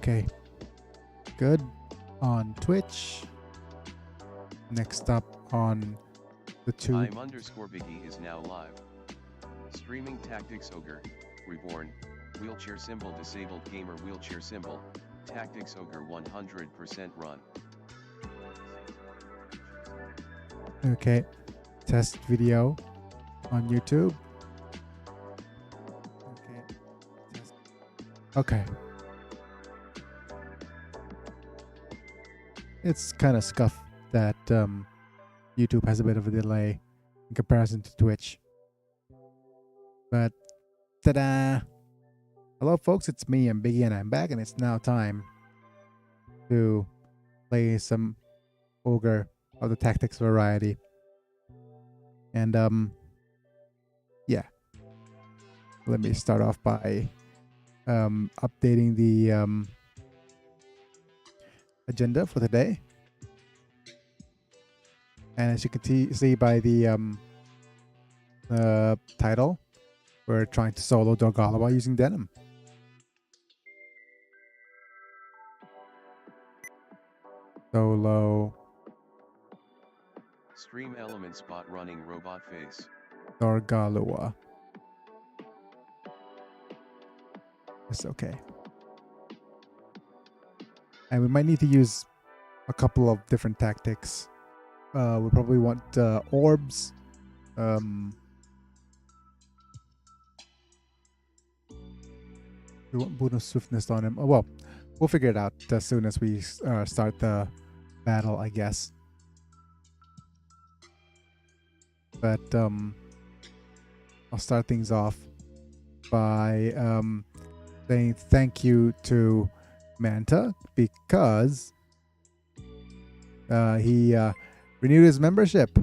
Okay. Good. On Twitch. Next up on the tube. I'm_Biggy is now live. Streaming Tactics Ogre, Reborn, Wheelchair Symbol Disabled Gamer Wheelchair Symbol, Tactics Ogre 100% run. Okay. Test video on YouTube. Okay. It's kind of scuffed that YouTube has a bit of a delay in comparison to Twitch. But ta-da! Hello folks, it's me, I'm Biggy, and I'm back, and it's now time to play some Ogre of the Tactics variety. And yeah. Let me start off by updating the agenda for today. And as you can see by the title, we're trying to solo Dorgalua using Denam. Solo Stream element spot running robot face. Dorgalua. It's okay. And we might need to use a couple of different tactics. We probably want orbs. We want bonus swiftness on him. Oh, well, we'll figure it out as soon as we start the battle, I guess. But I'll start things off by saying thank you to Manta because he renewed his membership.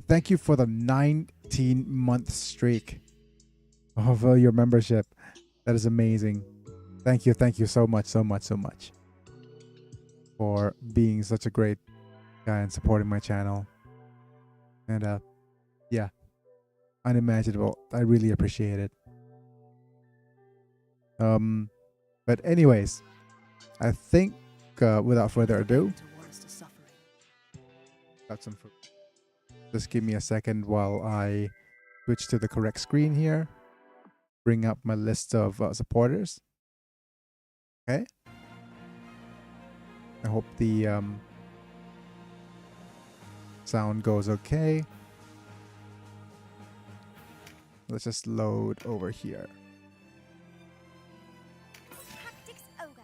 Thank you for the 19-month streak of your membership. That is amazing. Thank you so much for being such a great guy and supporting my channel. And yeah, unimaginable. I really appreciate it. But anyways, I think without further ado, got some food. Just give me a second while I switch to the correct screen here. Bring up my list of supporters. Okay. I hope the sound goes okay. Let's just load over here. Tactics Ogre.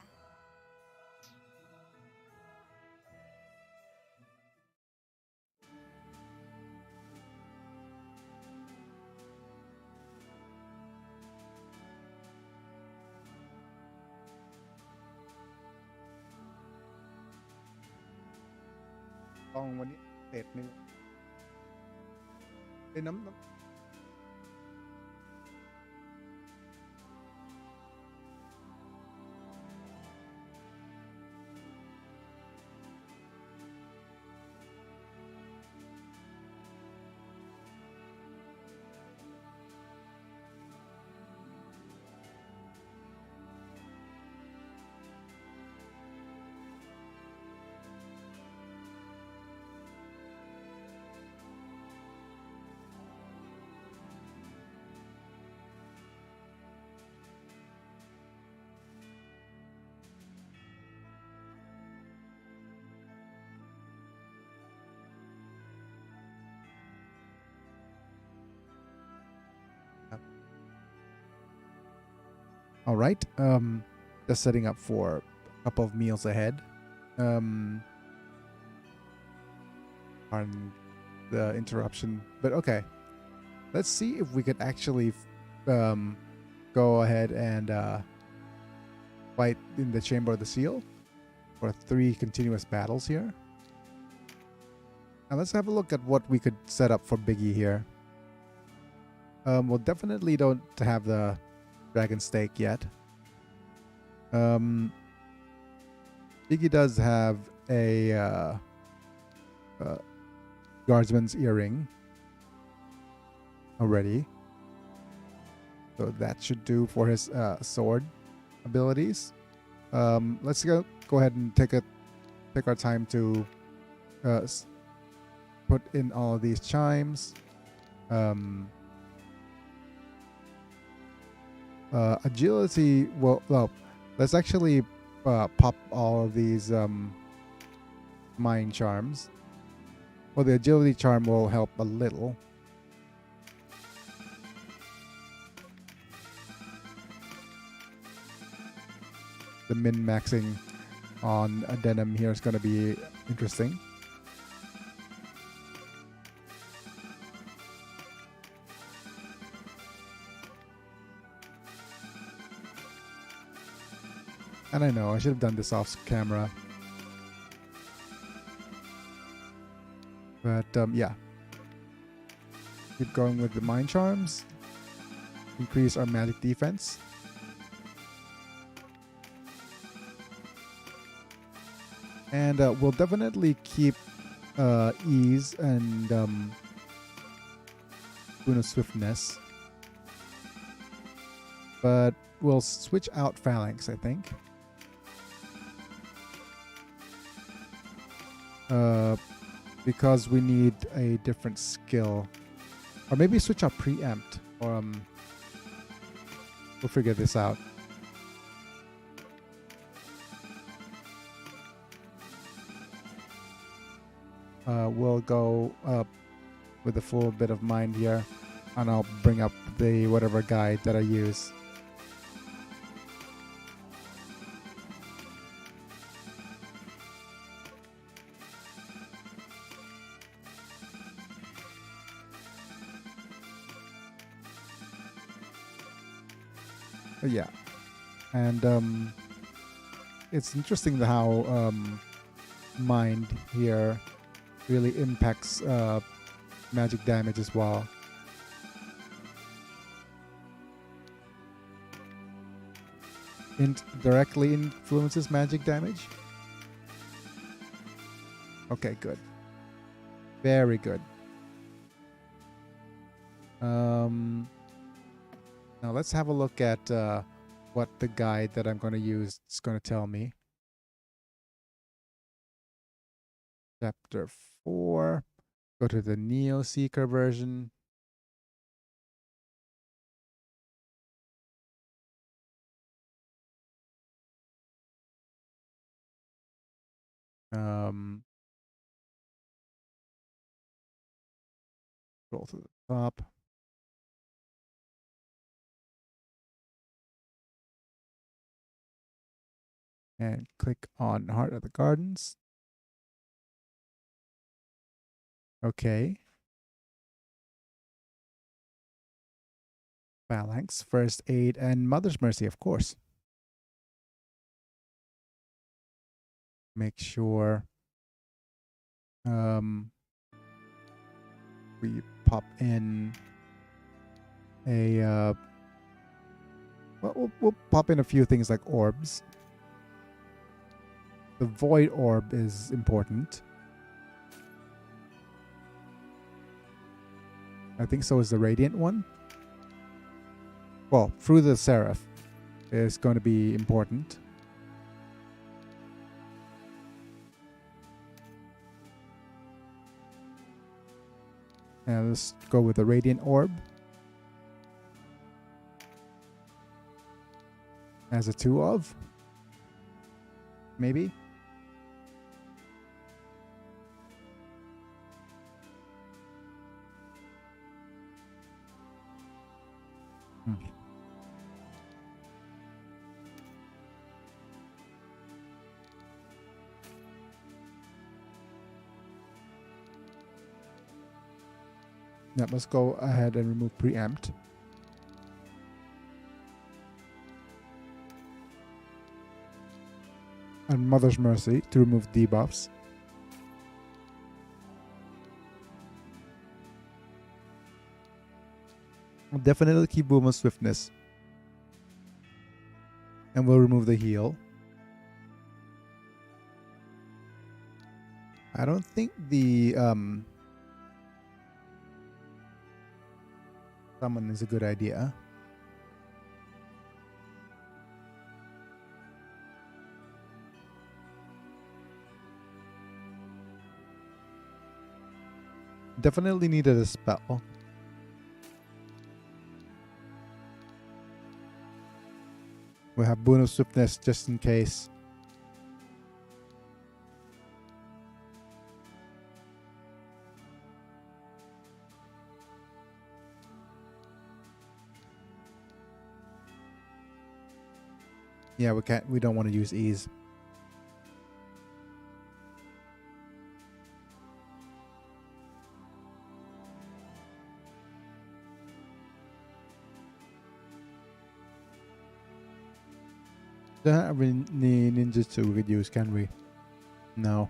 All right. Just setting up for a couple of meals ahead. Pardon the interruption, but okay. Let's see if we could actually go ahead and fight in the Chamber of the Seal for 3 continuous battles here. Now let's have a look at what we could set up for Biggy here. We'll definitely don't have the Dragon Stake yet. Biggy does have a Guardsman's Earring already, so that should do for his sword abilities. Let's go ahead and take our time to put in all of these chimes. Agility. Well, let's actually pop all of these mind charms. Well, the agility charm will help a little. The min-maxing on a Denam here is going to be interesting. And I know I should have done this off camera. But yeah. Keep going with the mind charms. Increase our magic defense. And we'll definitely keep ease and Boon of Swiftness. But we'll switch out Phalanx, I think. Because we need a different skill. Or maybe switch out Preempt. Or we'll figure this out. We'll go up with a full bit of mind here, and I'll bring up the whatever guide that I use. But yeah, and it's interesting how mind here really impacts magic damage as well. Directly influences magic damage. Okay, good. Very good. Now let's have a look at what the guide that I'm going to use is going to tell me. Chapter 4. Go to the Neo Seeker version. Scroll to the top. And click on Heart of the Gardens. Okay. Phalanx, First Aid, and Mother's Mercy, of course. Make sure we pop in a we'll pop in a few things like orbs. The Void Orb is important. I think so is the Radiant one. Well, Through the Seraph is going to be important. And let's go with the Radiant Orb as a 2 of. Maybe. Yeah, let's go ahead and remove Preempt. And Mother's Mercy to remove debuffs. I'll definitely keep Boom of Swiftness. And we'll remove the heal. I don't think the summon is a good idea. Definitely needed a spell. We have Boon of Swiftness just in case. Yeah, we don't want to use ease. Don't have any ninjutsu we could use, can we? No.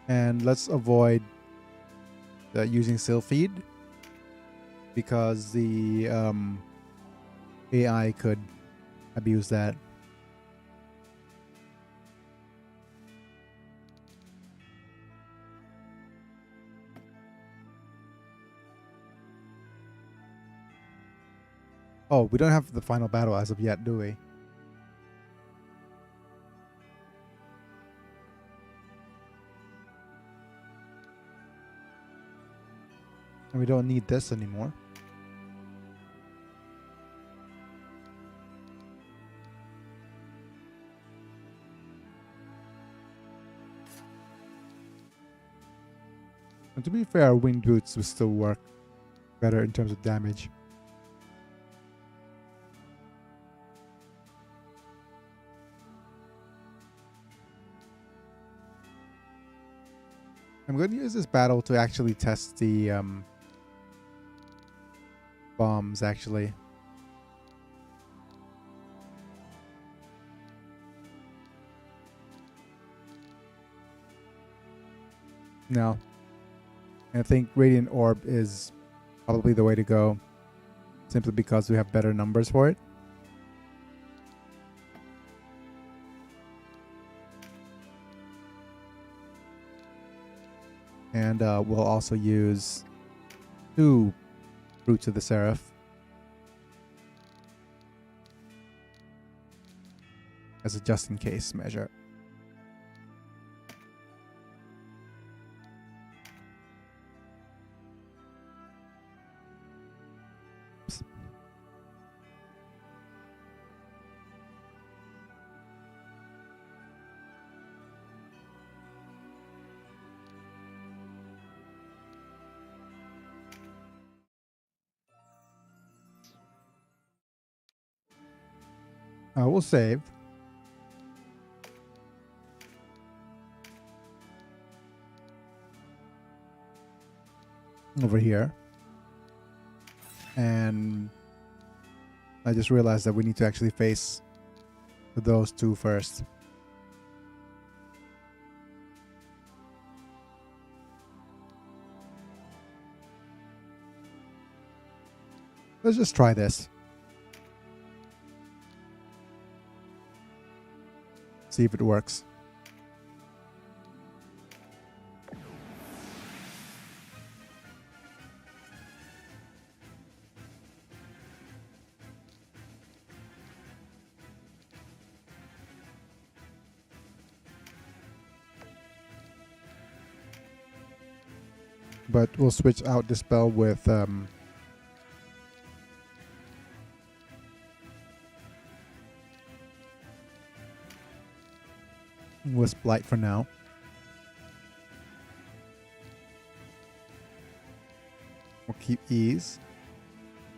And let's avoid using Sylpheed, because the AI could abuse that. Oh, we don't have the final battle as of yet, do we? And we don't need this anymore. And to be fair, winged boots will still work better in terms of damage. I'm going to use this battle to actually test the bombs, actually. No. And I think Radiant Orb is probably the way to go, simply because we have better numbers for it. And we'll also use 2 Roots of the Seraph. As a just-in-case measure. Oops. We'll save. Over here. And I just realized that we need to actually face those 2 first. Let's just try this. See if it works. But we'll switch out the spell with Wisp Light for now. We'll keep Ease.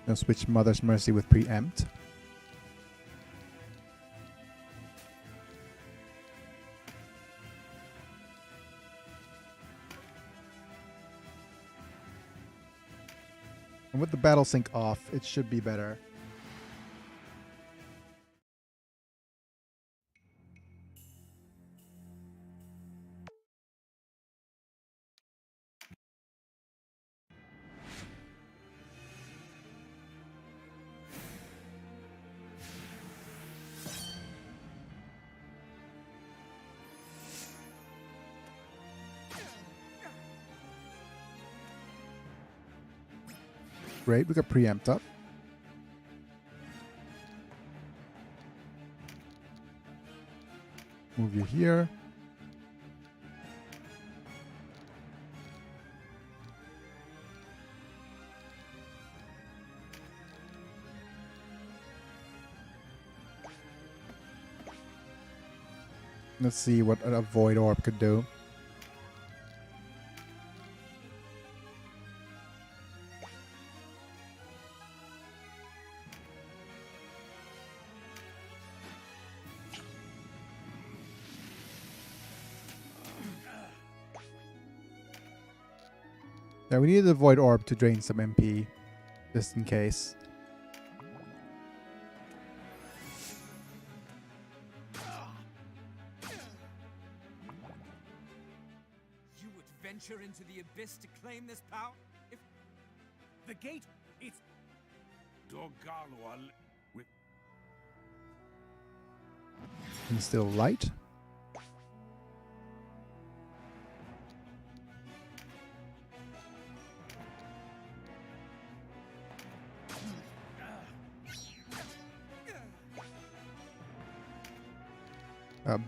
Now switch Mother's Mercy with Preempt. And with the battle sync off, it should be better. Great, we got Preempt up. Move you here. Let's see what a void orb could do. Yeah, we need the void orb to drain some MP, just in case. You would venture into the abyss to claim this power? If the gate, it's Dorgalua with And still light.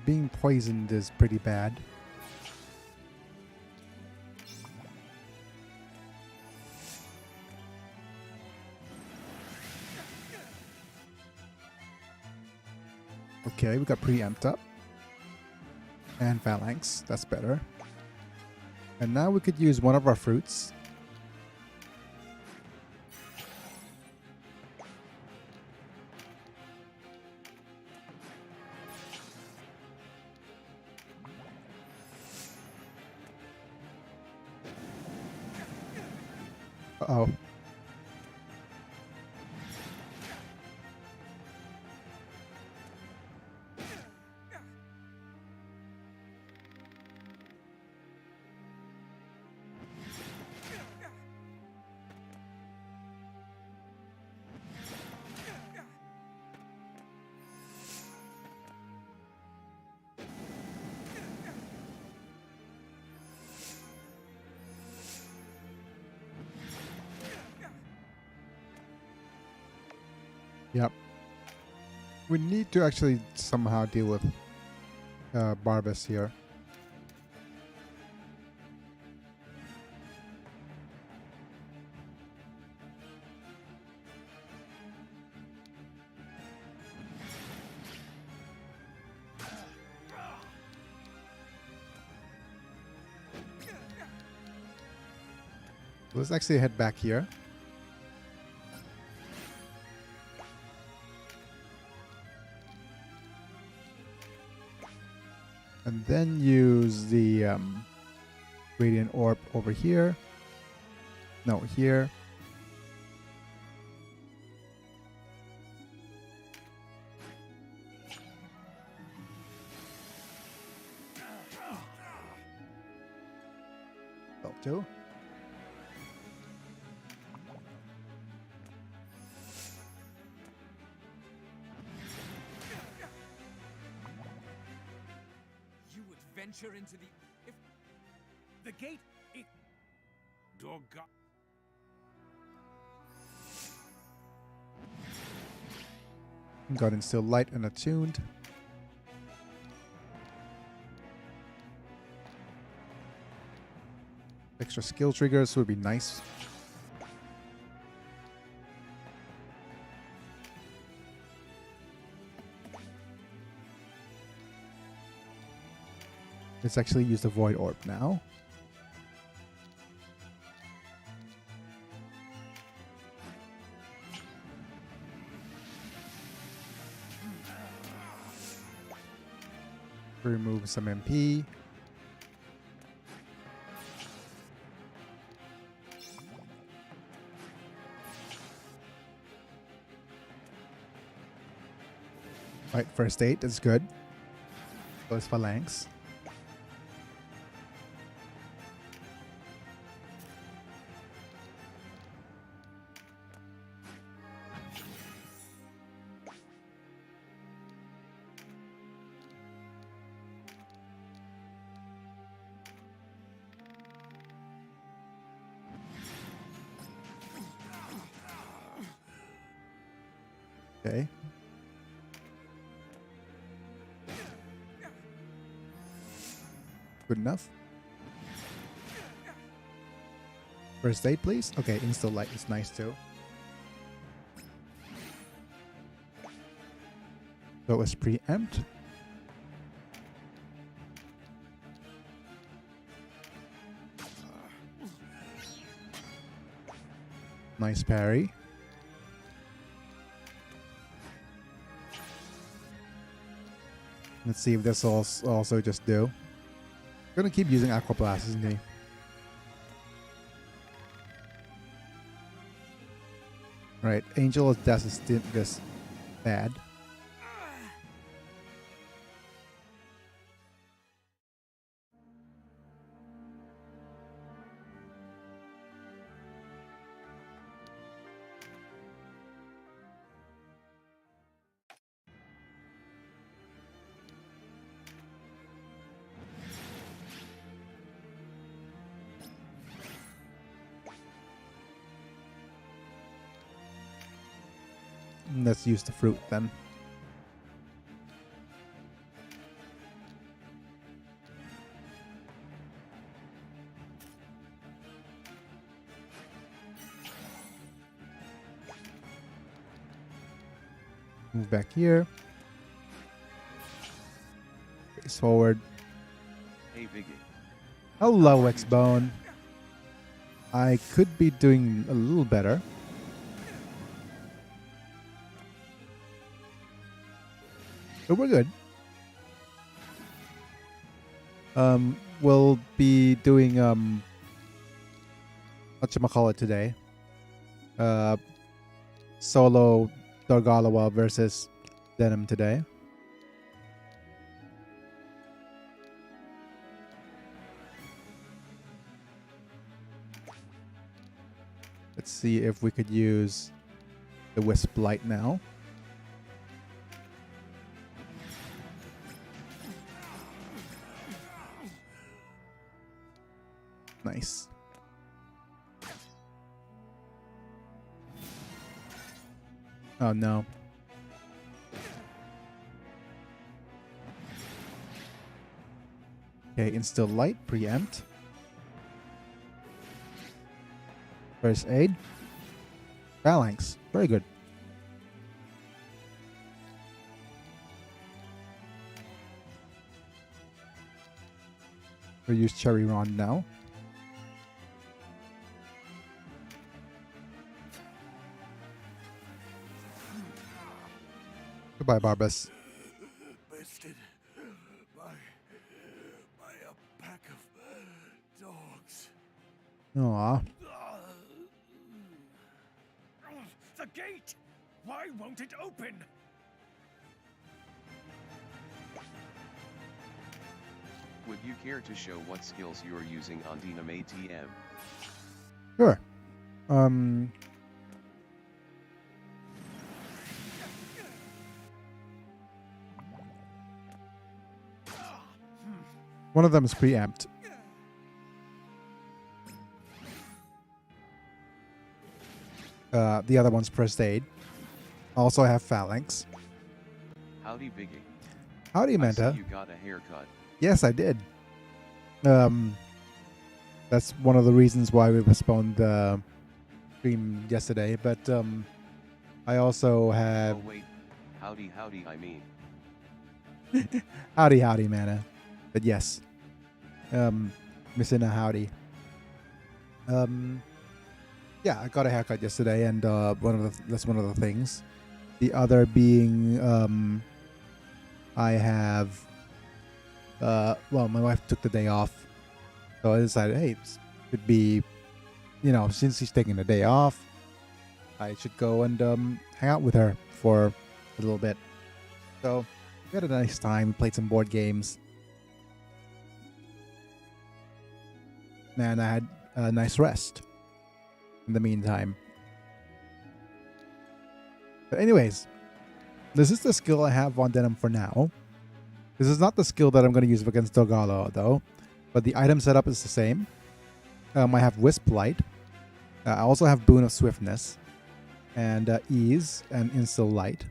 Being poisoned is pretty bad. Okay, we got preempt up. And phalanx, that's better. And now we could use one of our fruits. Uh-oh. Yep. We need to actually somehow deal with Barbas here. Let's actually head back here. And then use the Radiant Orb over here. No, here. Level 2. venture into the... If the gate, it... Dorga... Got in still light and attuned. Extra skill triggers would be nice. Let's actually use the Void Orb now. Remove some MP. Right, first aid is good. Those phalanx. Okay. Good enough. First aid, please. Okay, insta light is nice too. So it was preempt. Nice parry. Let's see if this will also just do. Gonna keep using Aqua Blast, isn't he? Right, Angel of Death is this bad. Let's use the fruit then. Move back here. Face forward. Hey Biggy. Hello, X-Bone. I could be doing a little better. But we're good. We'll be doing whatchamacallit today. Solo Dorgalua versus Denam today. Let's see if we could use the Wisp Light now. Nice. Oh no. Okay, Instill Light, preempt. First aid. Phalanx. Very good. We'll use Cherry Ron now. Goodbye, Barbas. Bested by a pack of dogs. Aww. The gate! Why won't it open? Would you care to show what skills you're using on Denam ATM? Sure. One of them is preempt. The other one's first aid. Also have phalanx. Howdy Biggy. Howdy, I Manta. see you got a haircut. Yes, I did. That's one of the reasons why we postponed the stream yesterday. But I also have Oh wait, howdy I mean. howdy, Mana. But yes, missing a howdy. Yeah, I got a haircut yesterday, and that's one of the things. The other being, I have. Well, my wife took the day off, so I decided, hey, it could be, since she's taking the day off, I should go and hang out with her for a little bit. So we had a nice time. We played some board games. And I had a nice rest in the meantime. But anyways, this is the skill I have on Denam for now. This is not the skill that I'm going to use against Dorgalua though, but the item setup is the same. I have Wisp Light. I also have Boon of Swiftness and Ease and Instill Light.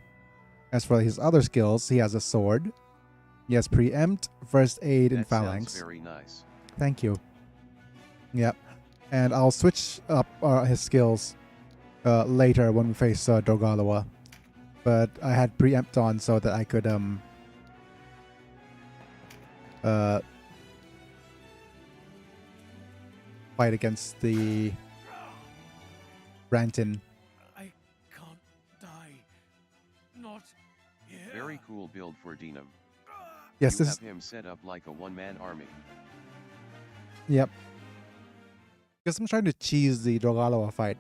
As for his other skills, he has a sword. He has Preempt, First Aid, and That Phalanx. sounds very nice. Thank you. Yep. And I'll switch up his skills later when we face Dorgalua. But I had Preempt on so that I could fight against the Branton. I can't die. Not here. Very cool build for Denam. Yes, You this have him set up like a one-man army. Yep. Because I'm trying to cheese the Dorgalua fight.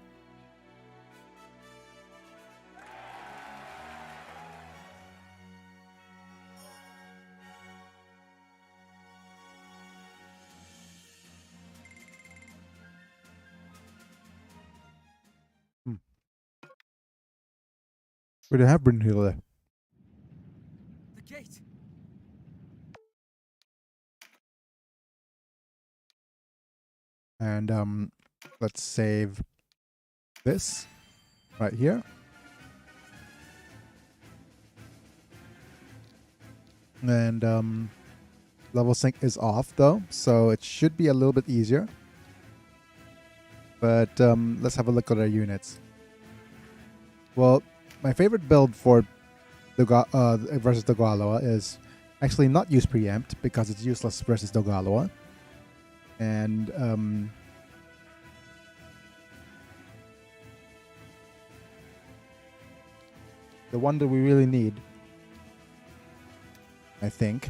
We don't have Brunhilde. The gate. And let's save this right here. And level sync is off though, so it should be a little bit easier. But let's have a look at our units. Well, my favorite build for versus Dorgalua is actually not use preempt because it's useless versus Dorgalua. And the one that we really need, I think,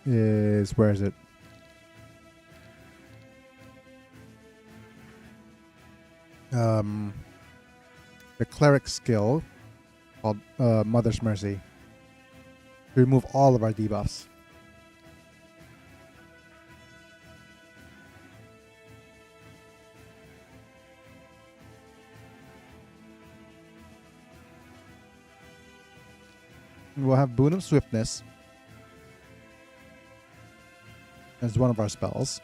is, where is it? The cleric skill called Mother's Mercy to remove all of our debuffs. We'll have Boon of Swiftness as one of our spells.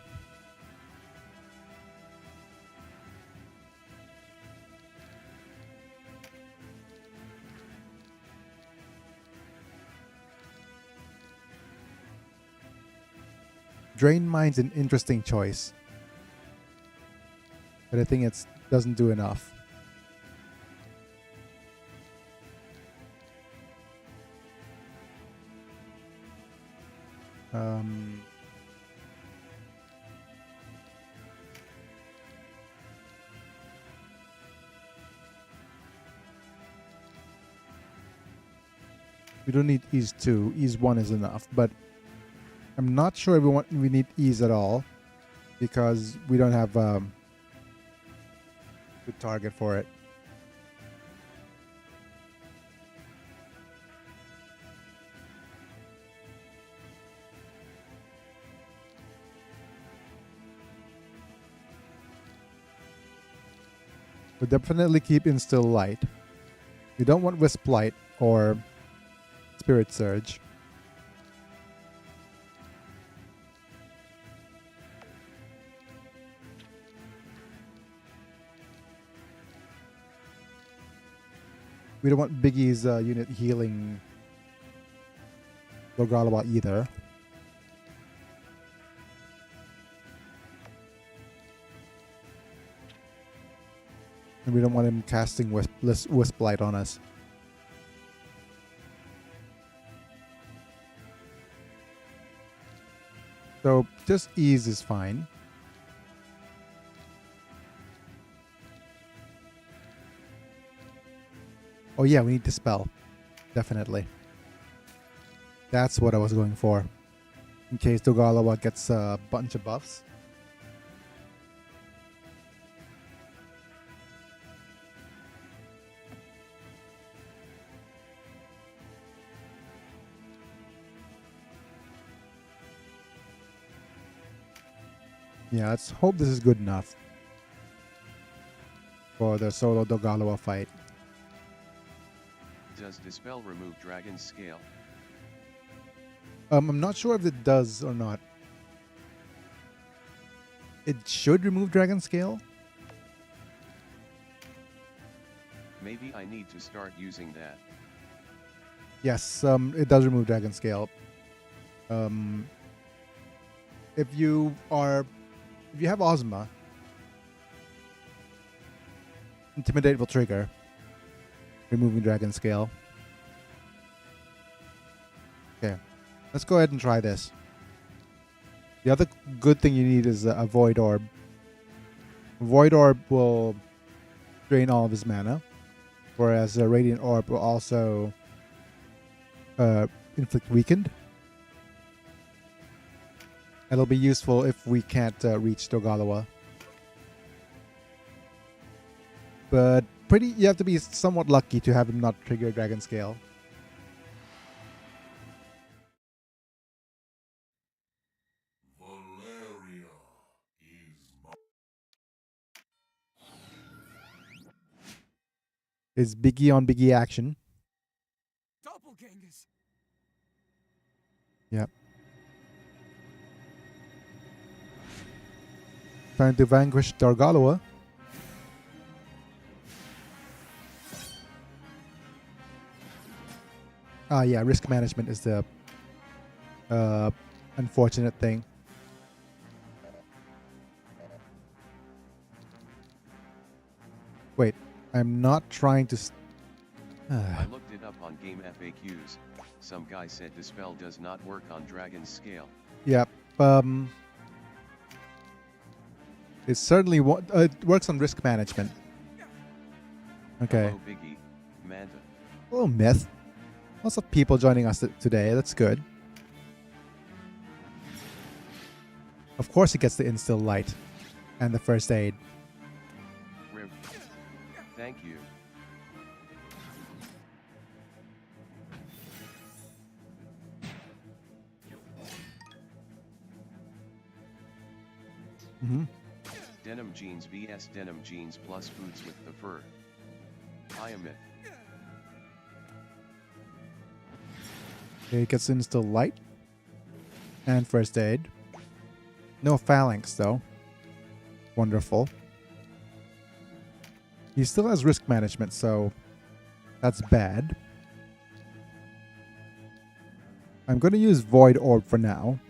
Drain Mind's an interesting choice, but I think it doesn't do enough. We don't need ease 2. Ease 1 is enough, but I'm not sure we need ease at all because we don't have good target for it. But definitely keep Instill Light. We don't want Wisp Light or Spirit Surge. We don't want Biggy's unit healing Dorgalua either. And we don't want him casting Wisp Light on us. So just ease is fine. Oh yeah, we need to spell. Definitely. That's what I was going for. In case Dorgalua gets a bunch of buffs. Yeah, let's hope this is good enough for the solo Dorgalua fight. Does Dispel remove Dragon's Scale? I'm not sure if it does or not. It should remove Dragon Scale. Maybe I need to start using that. Yes, it does remove Dragon Scale. If you have Ozma, Intimidate will trigger, removing Dragon Scale. Okay, Let's go ahead and try this. The other good thing you need is a Void Orb. Void Orb will drain all of his mana, whereas a Radiant Orb will also inflict weakened. It'll be useful if we can't reach Dorgalua. But you have to be somewhat lucky to have him not trigger Dragon Scale. Valeria is Is Biggy on Biggy action? Doppelgangers. Yep. Trying to vanquish Dorgalua. Ah, yeah, risk management is the unfortunate thing. Wait, I'm not trying to... I looked it up on game FAQs. Some guy said Dispel does not work on Dragon's Scale. Yep. It certainly it works on risk management. Okay. Hello Biggy, Manta. Hello, Myth. Lots of people joining us today. That's good. Of course he gets the Instill Light and the First Aid. Riv. Thank you. Mm-hmm. Denam jeans vs denim jeans plus boots with the fur. I am it. Okay, he gets Instill Light and First Aid. No Phalanx, though. Wonderful. He still has risk management, so that's bad. I'm going to use Void Orb for now.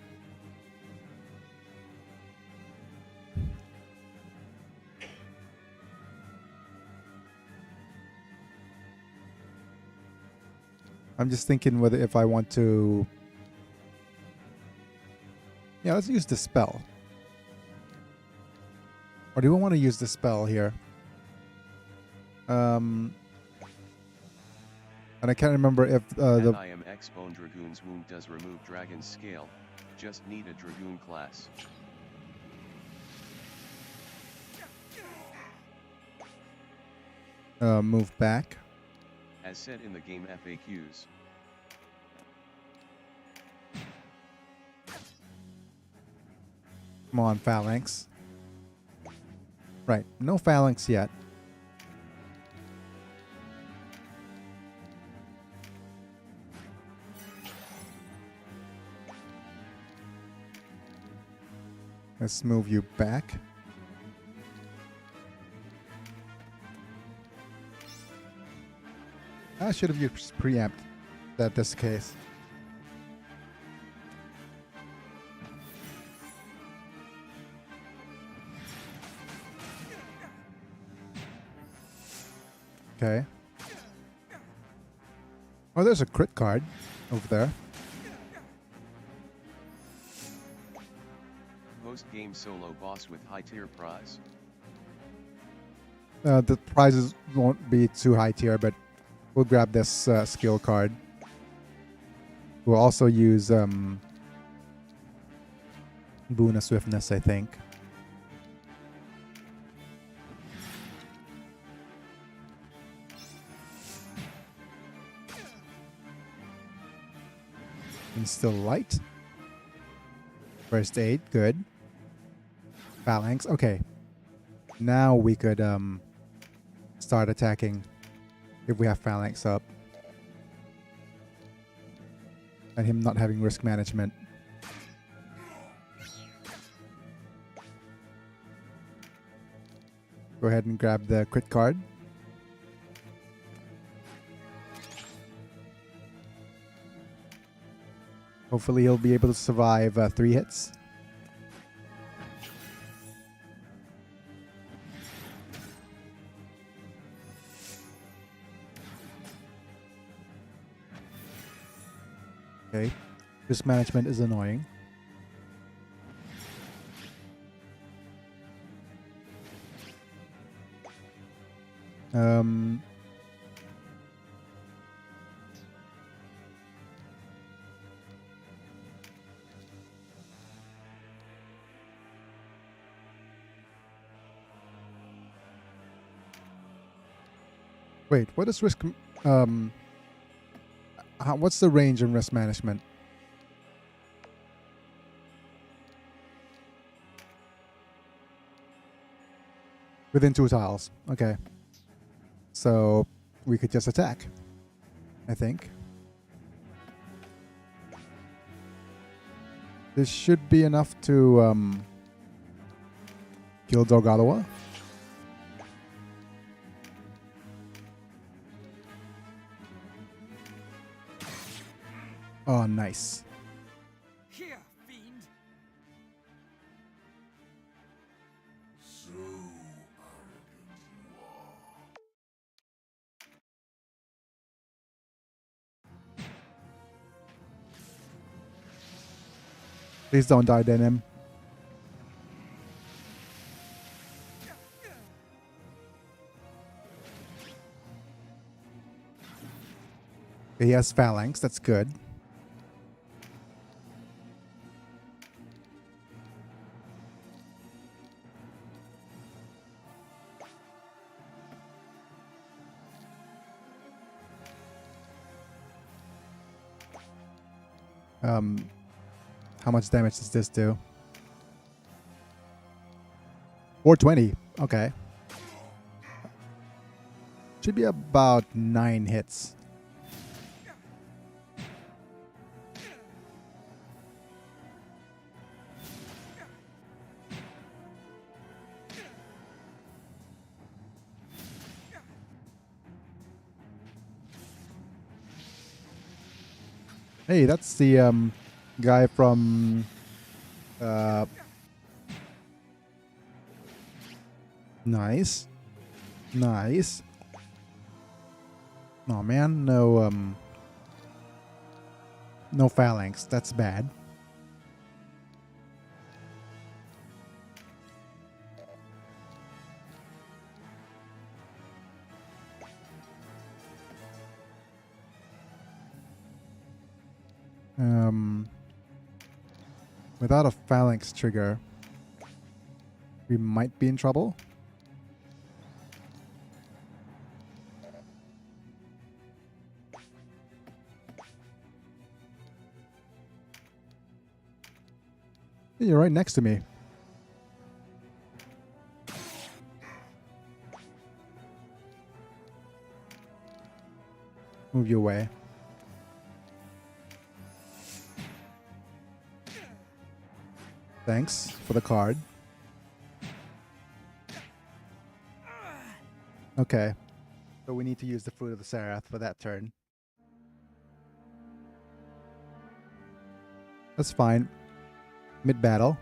I'm just thinking whether if I want to... Yeah, let's use the spell. Or do we want to use the spell here? And I can't remember if the... I am X-Bone Dragoon's wound does remove Dragon's Scale. Just need a Dragoon class. move back. As said in the game FAQs. Come on, Phalanx. Right, no Phalanx yet. Let's move you back. I should have used preempt that this case. Okay. Oh, there's a crit card over there. Post-game solo boss with high tier prize. The prizes won't be too high tier, but we'll grab this skill card. We'll also use Boon of Swiftness, I think. Instill Light. First Aid, good. Phalanx, okay. Now we could start attacking if we have Phalanx up. And him not having risk management. Go ahead and grab the crit card. Hopefully he'll be able to survive 3 hits. Okay. Risk management is annoying. Wait, what is risk? What's the range in risk management? Within 2 tiles. Okay. So we could just attack, I think. This should be enough to kill Dorgalua. Oh, nice. Here, fiend. So arrogant you are. Please don't die, Denam. He has phalanx, that's good. How much damage does this do? 420. Okay. Should be about 9 hits. Hey, that's the guy from nice. Nice. Oh man, no phalanx. That's bad. Without a phalanx trigger, we might be in trouble. You're right next to me. Move your way. Thanks for the card. Okay. So we need to use the Fruit of the Serath for that turn. That's fine. Mid-battle.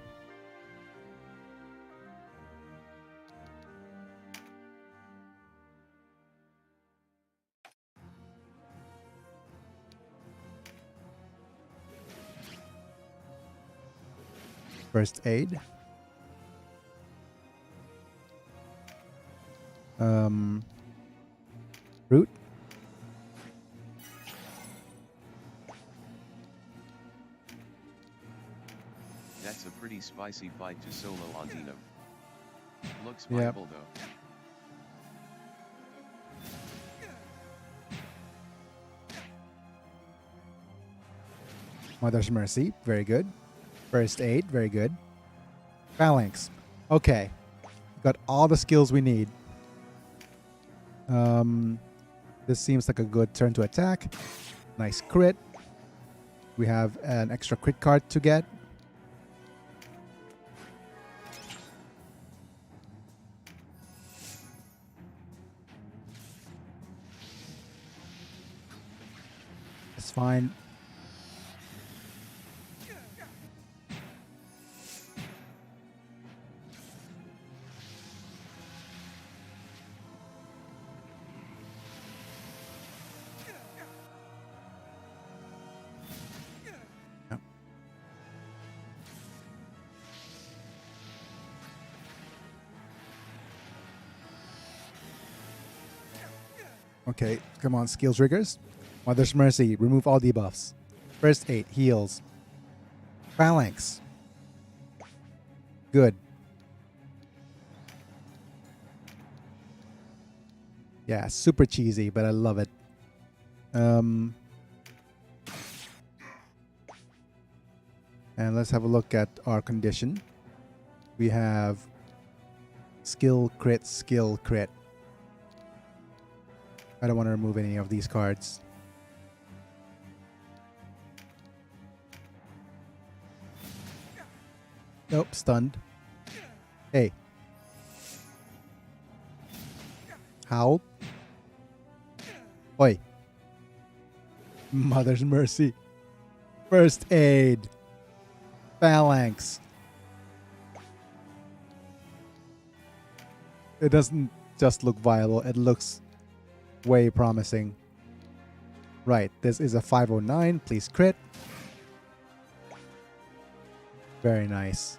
First aid. Root. That's a pretty spicy fight to solo on Denam. Looks Yep. viable though. Mother's Mercy. Very good. First aid. Very good. Phalanx. Okay. Got all the skills we need. This seems like a good turn to attack. Nice crit. We have an extra crit card to get. It's fine. Yep. Okay, come on, skill triggers. Mother's Mercy, remove all debuffs. First aid, heals. Phalanx. Good. Yeah, super cheesy, but I love it. And let's have a look at our condition. We have skill crit, skill crit. I don't want to remove any of these cards. Nope, stunned. Hey. Howl. Oi. Mother's Mercy. First aid. Phalanx. It doesn't just look viable, it looks way promising. Right, this is a 509. Please crit. Very nice.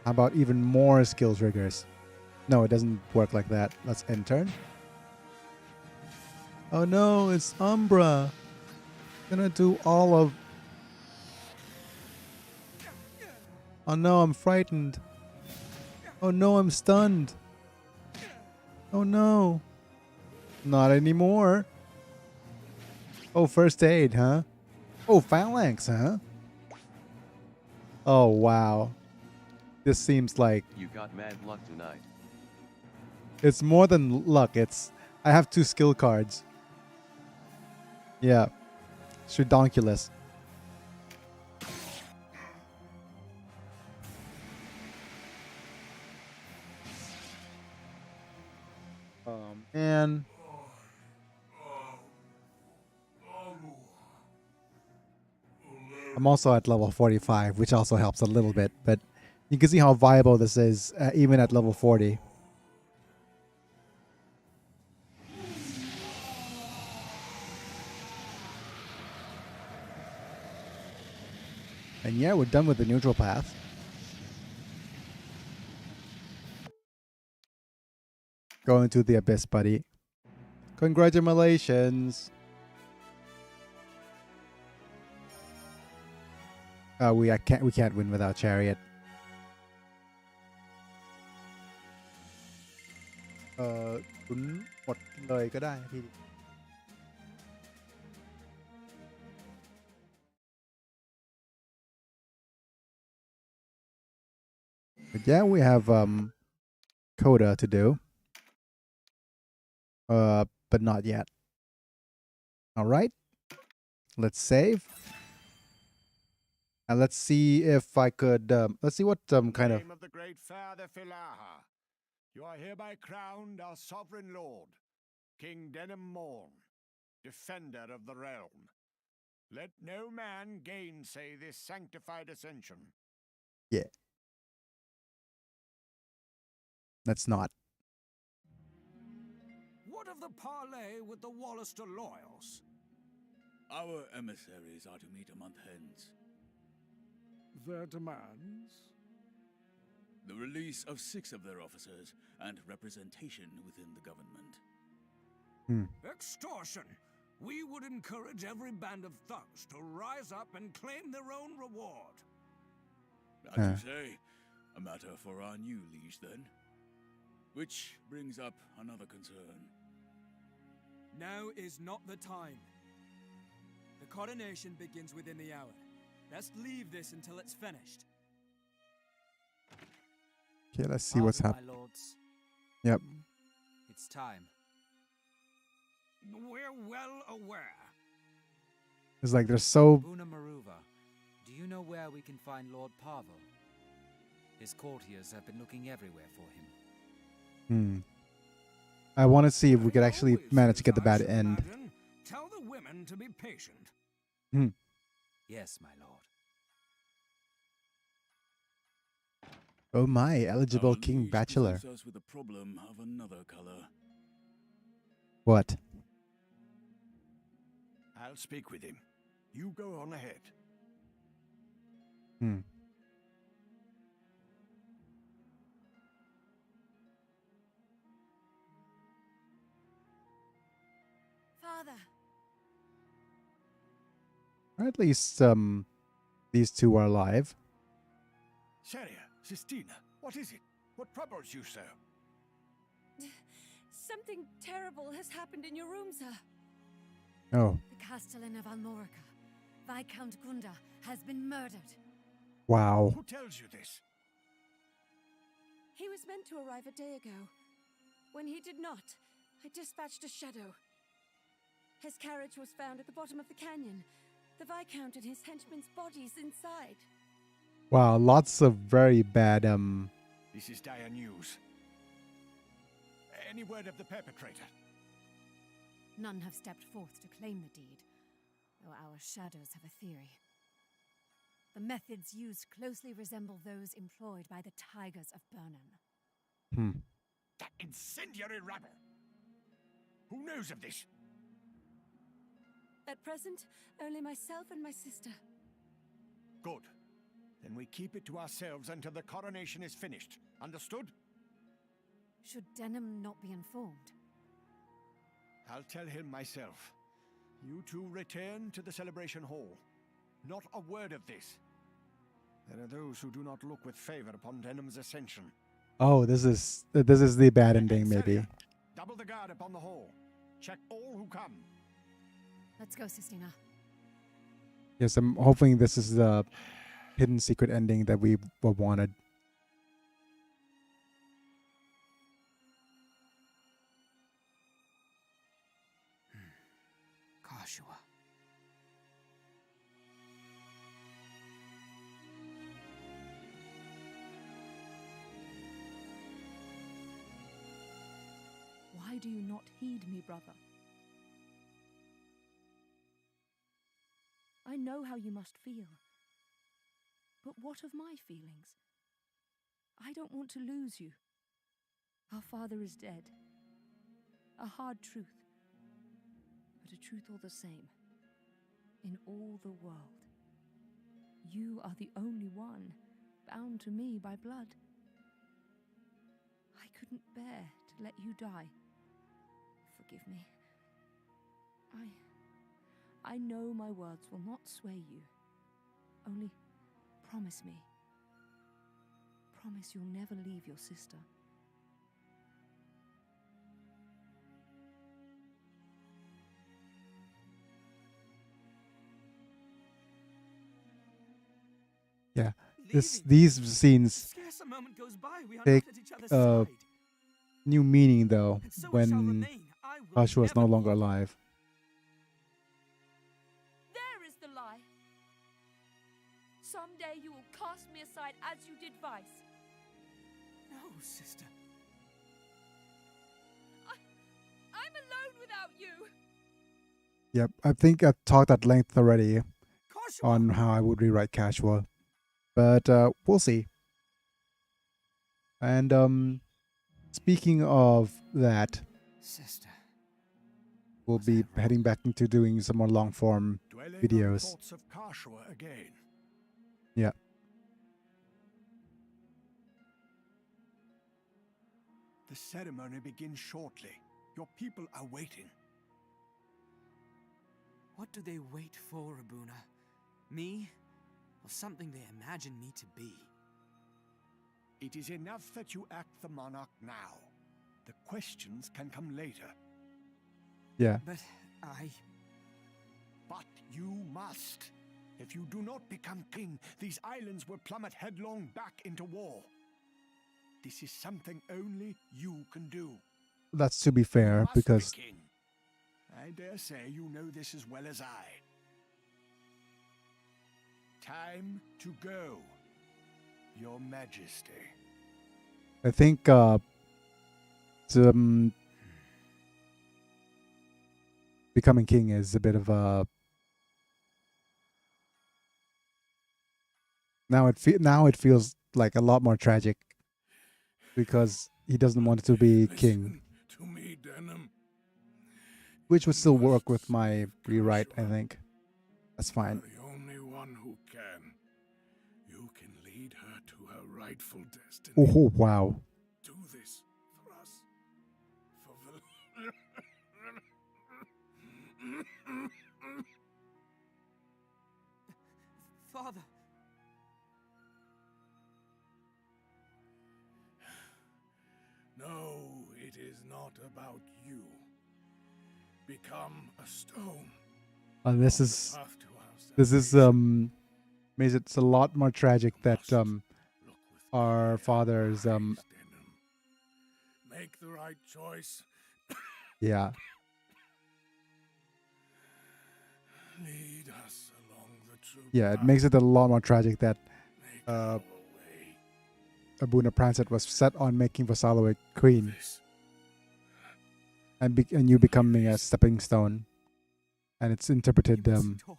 How about even more skill triggers? No, it doesn't work like that. Let's end turn. Oh no, it's Umbra. Gonna do all of... Oh no, I'm frightened. Oh no, I'm stunned. Oh no. Not anymore. Oh, first aid, huh? Oh, phalanx, huh? Oh, wow. This seems like... You got mad luck tonight. It's more than luck. It's... I have 2 skill cards. Yeah. It's redonkulous. Man. I'm also at level 45, which also helps a little bit, but you can see how viable this is, even at level 40. And yeah, we're done with the neutral path. Go into the abyss, buddy. Congratulations. We can't win without Chariot. Tuấn หมดเลยก็ได้พี่ But yeah, we have Coda to do. But not yet. All right. Let's save. And let's see if I could let's see what kind of... Name of the great Father Philaha, you are hereby crowned our sovereign lord, King Denam Morn, defender of the realm. Let no man gainsay this sanctified ascension. Yeah. That's not. What of the parley with the Wallister loyals? Our emissaries are to meet a month hence. Their demands? The release of 6 of their officers and representation within the government. Extortion! We would encourage every band of thugs to rise up and claim their own reward. As you say, a matter for our new liege then. Which brings up another concern. Now is not the time. The coronation begins within the hour. Let's leave this until it's finished. Okay, let's see what's Pardon, happening. my lords. Yep. It's time. We're well aware. It's like they're so... Buna Maruva, do you know where we can find Lord Parvo? His courtiers have been looking everywhere for him. I want to see if we could actually manage to get the bad end. Tell the women to be patient. Yes, my lord. Oh my, eligible Our king liege bachelor. presents us with a problem of another color. What? I'll speak with him. You go on ahead. father. At least these two are alive. Seria, Sistina, what is it? What troubles you so? Something terrible has happened in your room, sir. Oh, The Castellan of Almorica, Viscount Gunda, has been murdered. wow. Who tells you this? He was meant to arrive a day ago. When he did not, I dispatched a shadow. His carriage was found at the bottom of the canyon. The Viscount and his henchmen's bodies inside. Wow, lots of very bad This is dire news. Any word of the perpetrator? None have stepped forth to claim the deed, though our shadows have a theory. The methods used closely resemble those employed by the Tigers of Burnham. That incendiary rabble! Who knows of this? At present, only myself and my sister. Good. Then we keep it to ourselves until the coronation is finished. Understood? Should Denam not be informed? I'll tell him myself. You two return to the celebration hall. Not a word of this. There are those who do not look with favor upon Denham's ascension. Oh, this is the bad ending, maybe. Celia, double the guard upon the hall. Check all who come. Let's go, Sistina. Yes, I'm hoping this is the hidden secret ending that we wanted. Kashua. Why do you not heed me, brother? I know how you must feel. But what of my feelings? I don't want to lose you. Our father is dead. A hard truth, but a truth all the same. In all the world, you are the only one bound to me by blood. I couldn't bear to let you die. Forgive me. I know my words will not sway you. Only promise me. Promise you'll never leave your sister. Yeah, Leaving? these scenes Scarce a moment goes by we are take not at each other's uh, side. new meaning though And so it shall when remain. I will Joshua is no never longer leave. alive. There is the lie. Someday you will cast me aside as you did Vice. No, sister. I'm alone without you. Yep, I think I talked at length already Kashua. on how I would rewrite Casual, but we'll see. And speaking of that, Sister. we'll be heading back into doing some more long form Dwelling on videos. thoughts of Kashua again. Yeah. The ceremony begins shortly. Your people are waiting. What do they wait for, Abuna? Me? Or something they imagine me to be? It is enough that you act the monarch now. The questions can come later. Yeah. But But you must. If you do not become king, these islands will plummet headlong back into war. This is something only you can do. That's to be fair, You must because be king. I dare say you know this as well as I. Time to go, Your Majesty. I think becoming king is a bit of a now it feels like a lot more tragic because he doesn't want to be king, Listen to me, Denam. which would still work with my rewrite. I think that's fine. You're the only one who can. You can lead her to her rightful destiny. Oh wow! Do this for us. For Father. No, it is not about you. Become a stone. This on is the path to our this is salvation. makes it a lot more tragic that Must look with our clear father's eyes, Denam. Make the right choice. yeah. Lead us along the true Yeah, it path. makes it a lot more tragic that Make our way. Abuna Pransett was set on making Vassallo a queen This and you becoming a stepping stone. And it's interpreted You mustn't talk.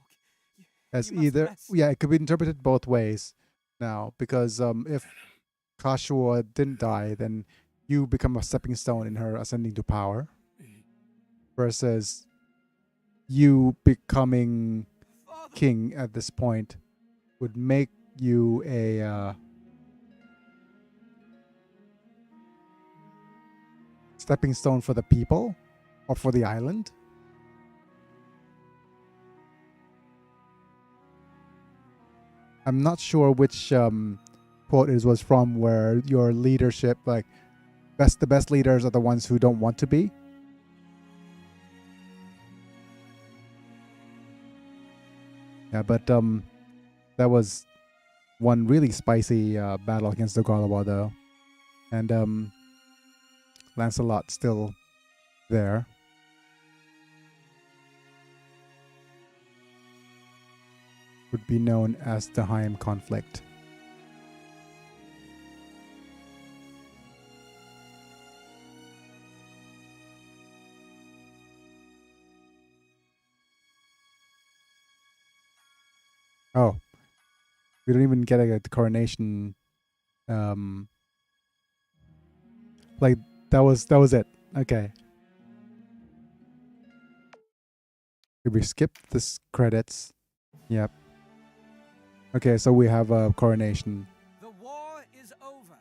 as You must either rest. yeah, it could be interpreted both ways now because if Kashua didn't die, then you become a stepping stone in her ascending to power versus you becoming Father. king at this point would make you a stepping stone for the people or for the island. I'm not sure which quote it was from where your leadership, like the best leaders are the ones who don't want to be. Yeah, but that was one really spicy battle against Dorgalua though. And Lancelot still there. Would be known as the Heim conflict. Oh, we don't even get a coronation. Like that was it. Okay. Did we skip this credits? Yep. Okay, so we have a coronation. The war is over,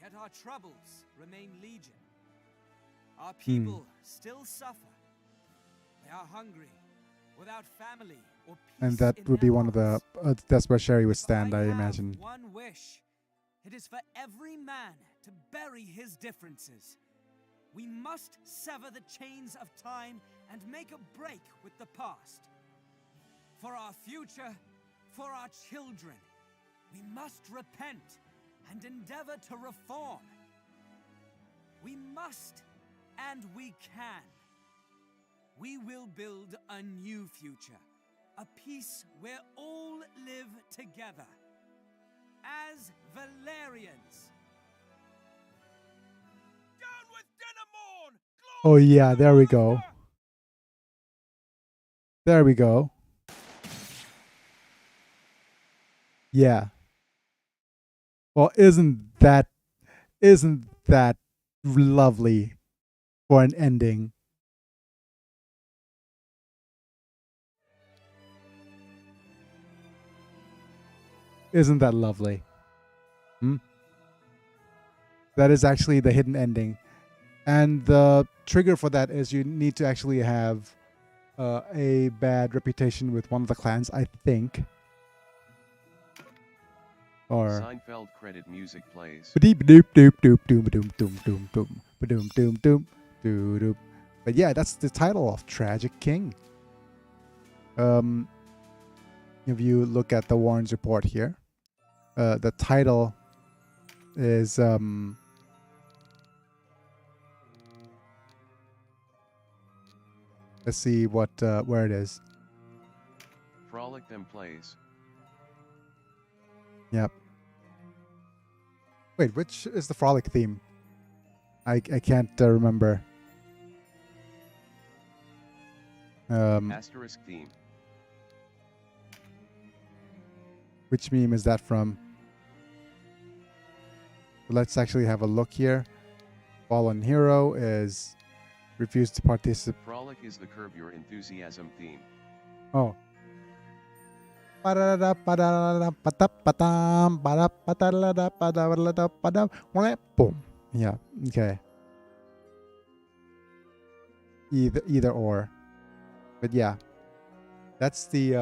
yet our troubles remain legion. Our people still suffer. They are hungry, without family or peace. And that in would their be one of the hearts. that's where Sherry would But stand, I have imagine. one wish. It is for every man to bury his differences. We must sever the chains of time and make a break with the past. For our future, for our children, we must repent and endeavor to reform. We must and we can. We will build a new future, a peace where all live together as Valerians. Down with Denam! Oh yeah, there we go. There we go. Yeah. Well, isn't that lovely for an ending? Isn't that lovely? That is actually the hidden ending. And the trigger for that is you need to actually have a bad reputation with one of the clans, I think. Or Seinfeld credit music plays. But yeah, that's the title of Tragic King. If you look at the Warren's report here, the title is let's see what where it is. Frolic them plays. Yep. Wait, which is the frolic theme? I can't remember. Asterisk theme. Which meme is that from? Let's actually have a look here. Fallen Hero is refused to participate. Frolic is the Curb Your Enthusiasm theme. Oh. Boom. Yeah. Okay. Either or. But yeah, that's the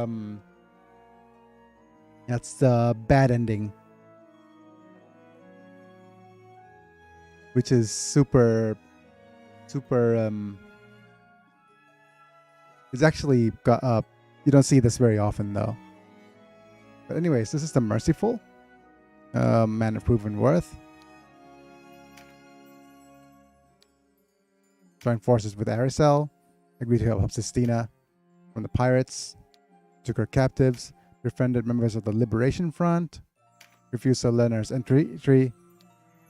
bad ending, which is super. It's actually got you don't see this very often though. But anyways, this is the Merciful, man of proven worth. Joined forces with Aricel, agreed to help Sistina from the pirates, took her captives, befriended members of the Liberation Front, refused Solena's entry, heeded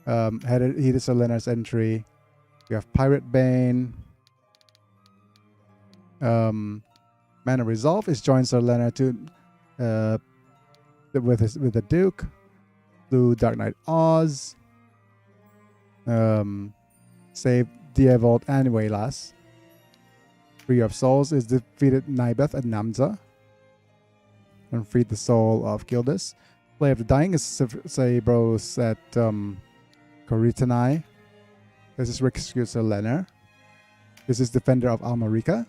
Solena's entry. We have Pirate Bane. Man of Resolve is joined Solena to with the Duke. Blue Dark Knight Oz. Saved Dievold and Waylas. Free of Souls is defeated Nibeth and Namza. And freed the soul of Gildas. Play of the Dying is Sabros at Koritanai. This is Rescue Solena. This is Defender of Almarica.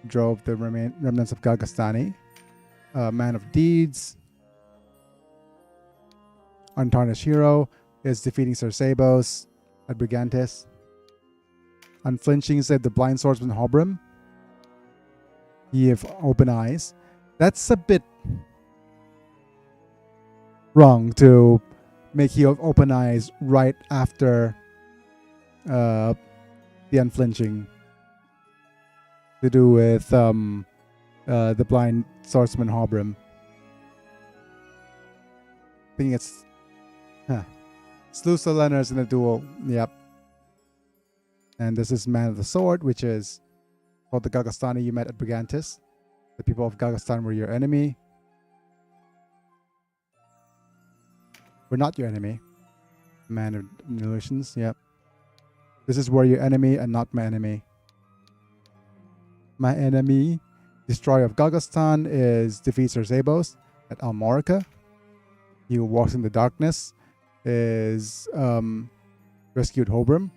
Drove the remnants of Galgastani. Man of Deeds. Untarnished Hero is defeating Sir Sabos at Brigantes. Unflinching saved the Blind Swordsman Hobram. Ye have Open Eyes. That's a bit wrong to make Ye of Open Eyes right after the Unflinching. To do with the Blind Swordsman Hobram. I think it's Slew Solenas in a duel. Yep. And this is Man of the Sword, which is called the Galgastani you met at Brigantes. The people of Galgastan were your enemy. We're not your enemy. Man of Illusions. Yep. This is where your enemy and not my enemy. My enemy, Destroyer of Galgastan, is defeats Sir Zabos at Almorica. He who walks in the darkness is rescued Hobram.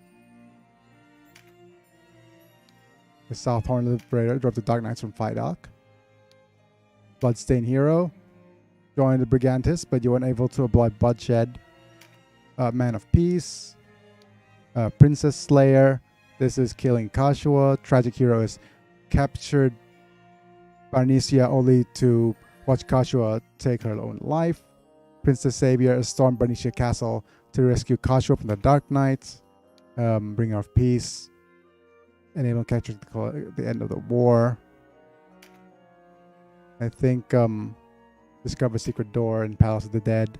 The Southhorn Liberator drove the Dark Knights from Phydock. Bloodstained Hero joined the Brigantes, but you weren't able to avoid bloodshed. Man of Peace. Princess Slayer. This is killing Kashua. Tragic Hero is captured Barnicia only to watch Kashua take her own life. Princess Savior stormed Barnicia Castle to rescue Kashua from the Dark Knights. Bringer of Peace. Enable capture the end of the war. I think discover secret door in Palace of the Dead.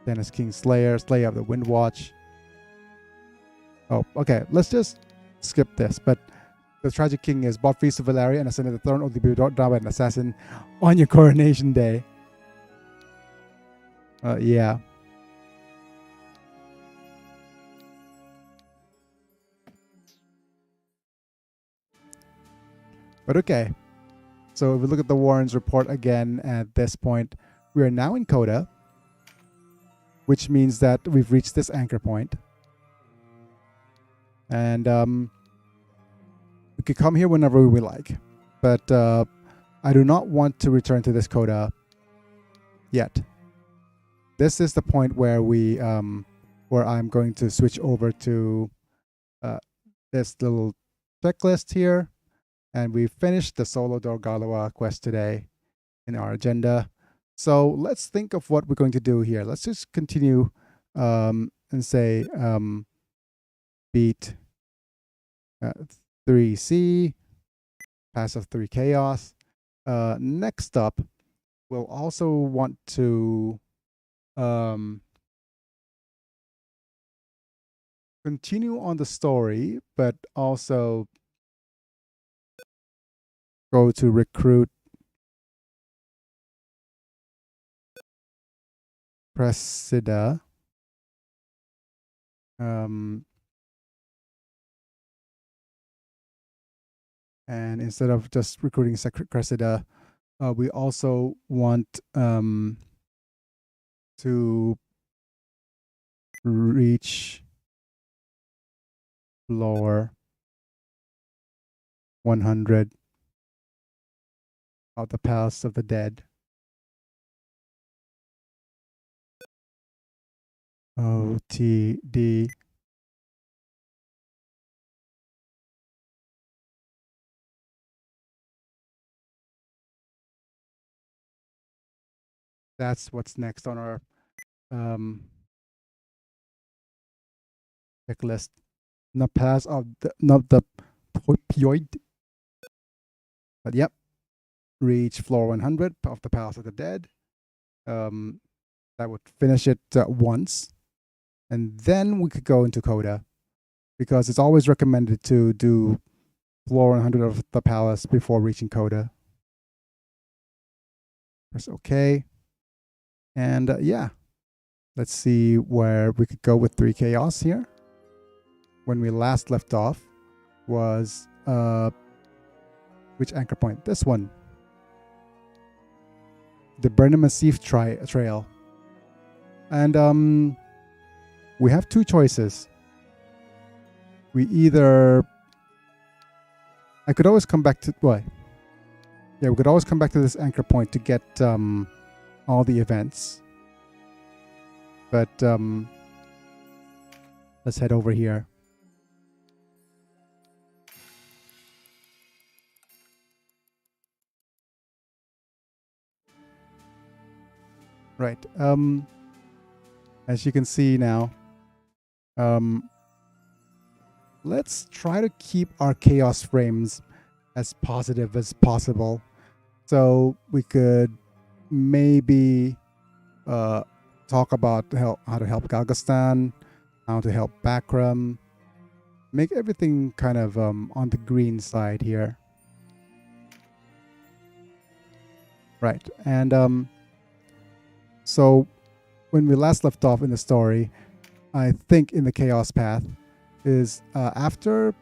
Dennis King Slayer, Slayer of the Windwatch. Oh, okay. Let's just skip this. But the Tragic King is bought Feast of Valeria and ascended the throne, only be down by an assassin on your coronation day. Yeah. But okay. So if we look at the Warren's report again at this point, we are now in Coda, which means that we've reached this anchor point. And we could come here whenever we like. But I do not want to return to this Coda yet. This is the point where we where I'm going to switch over to this little checklist here. And we finished the solo Dorgalua quest today in our agenda. So let's think of what we're going to do here. Let's just continue and say beat 3C, pass of 3 chaos. Next up, we'll also want to continue on the story, but also go to recruit Cressida. And instead of just recruiting Cressida, we also want to reach floor 100. of the Palace of the Dead. OTD. That's what's next on our checklist. Not pass of the not the opioid. But yep. Reach floor 100 of the Palace of the Dead. That would finish it once. And then we could go into Coda. Because it's always recommended to do floor 100 of the palace before reaching Coda. Press OK. And yeah, let's see where we could go with 3 chaos here. When we last left off was which anchor point? This one. The Burnham Massif trail. And we have 2 choices. We either... I could always come back to... Well, yeah, we could always come back to this anchor point to get all the events. But let's head over here. Right. As you can see now, let's try to keep our chaos frames as positive as possible. So we could maybe talk about how to help Galgastan, how to help Bakram, make everything kind of on the green side here. Right. And so when we last left off in the story, I think in the chaos path is after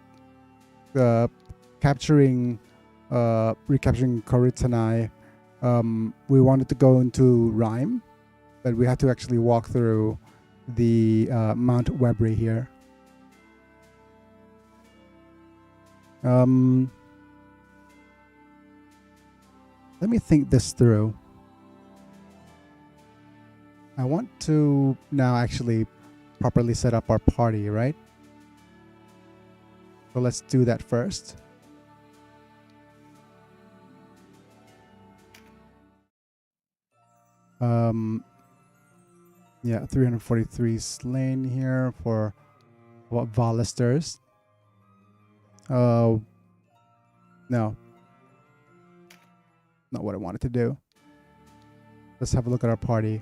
recapturing Koritanai, we wanted to go into Rhyme, but we had to actually walk through the Mount Webry here. Let me think this through. I want to now actually properly set up our party, right? So let's do that first. Yeah, 343 slain here for what Valisters. No. Not what I wanted to do. Let's have a look at our party.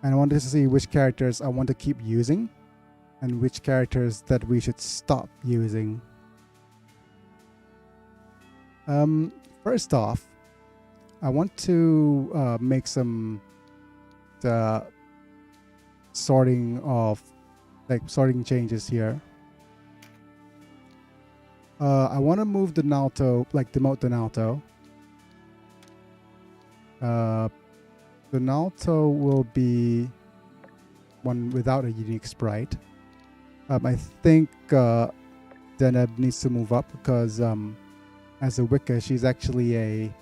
And I wanted to see which characters I want to keep using and which characters that we should stop using. First off, I want to make some sorting changes here. I want to move the Nalto, demote the Nalto. The Nalto will be one without a unique sprite. I think Denam needs to move up because as a Wicca, she's actually a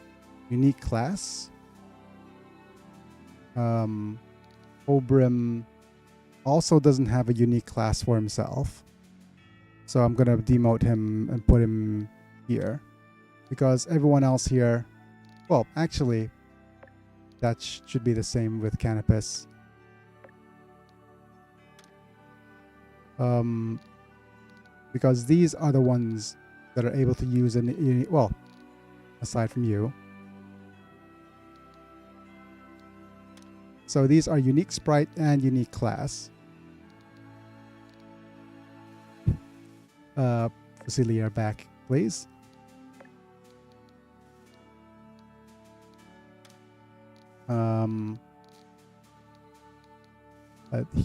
unique class. Obrim also doesn't have a unique class for himself. So I'm going to demote him and put him here. Because everyone else here... Well, actually, that should be the same with Canopus. Because these are the ones that are able to use an... Well, aside from you. So these are unique sprite and unique class. Facilier back, please.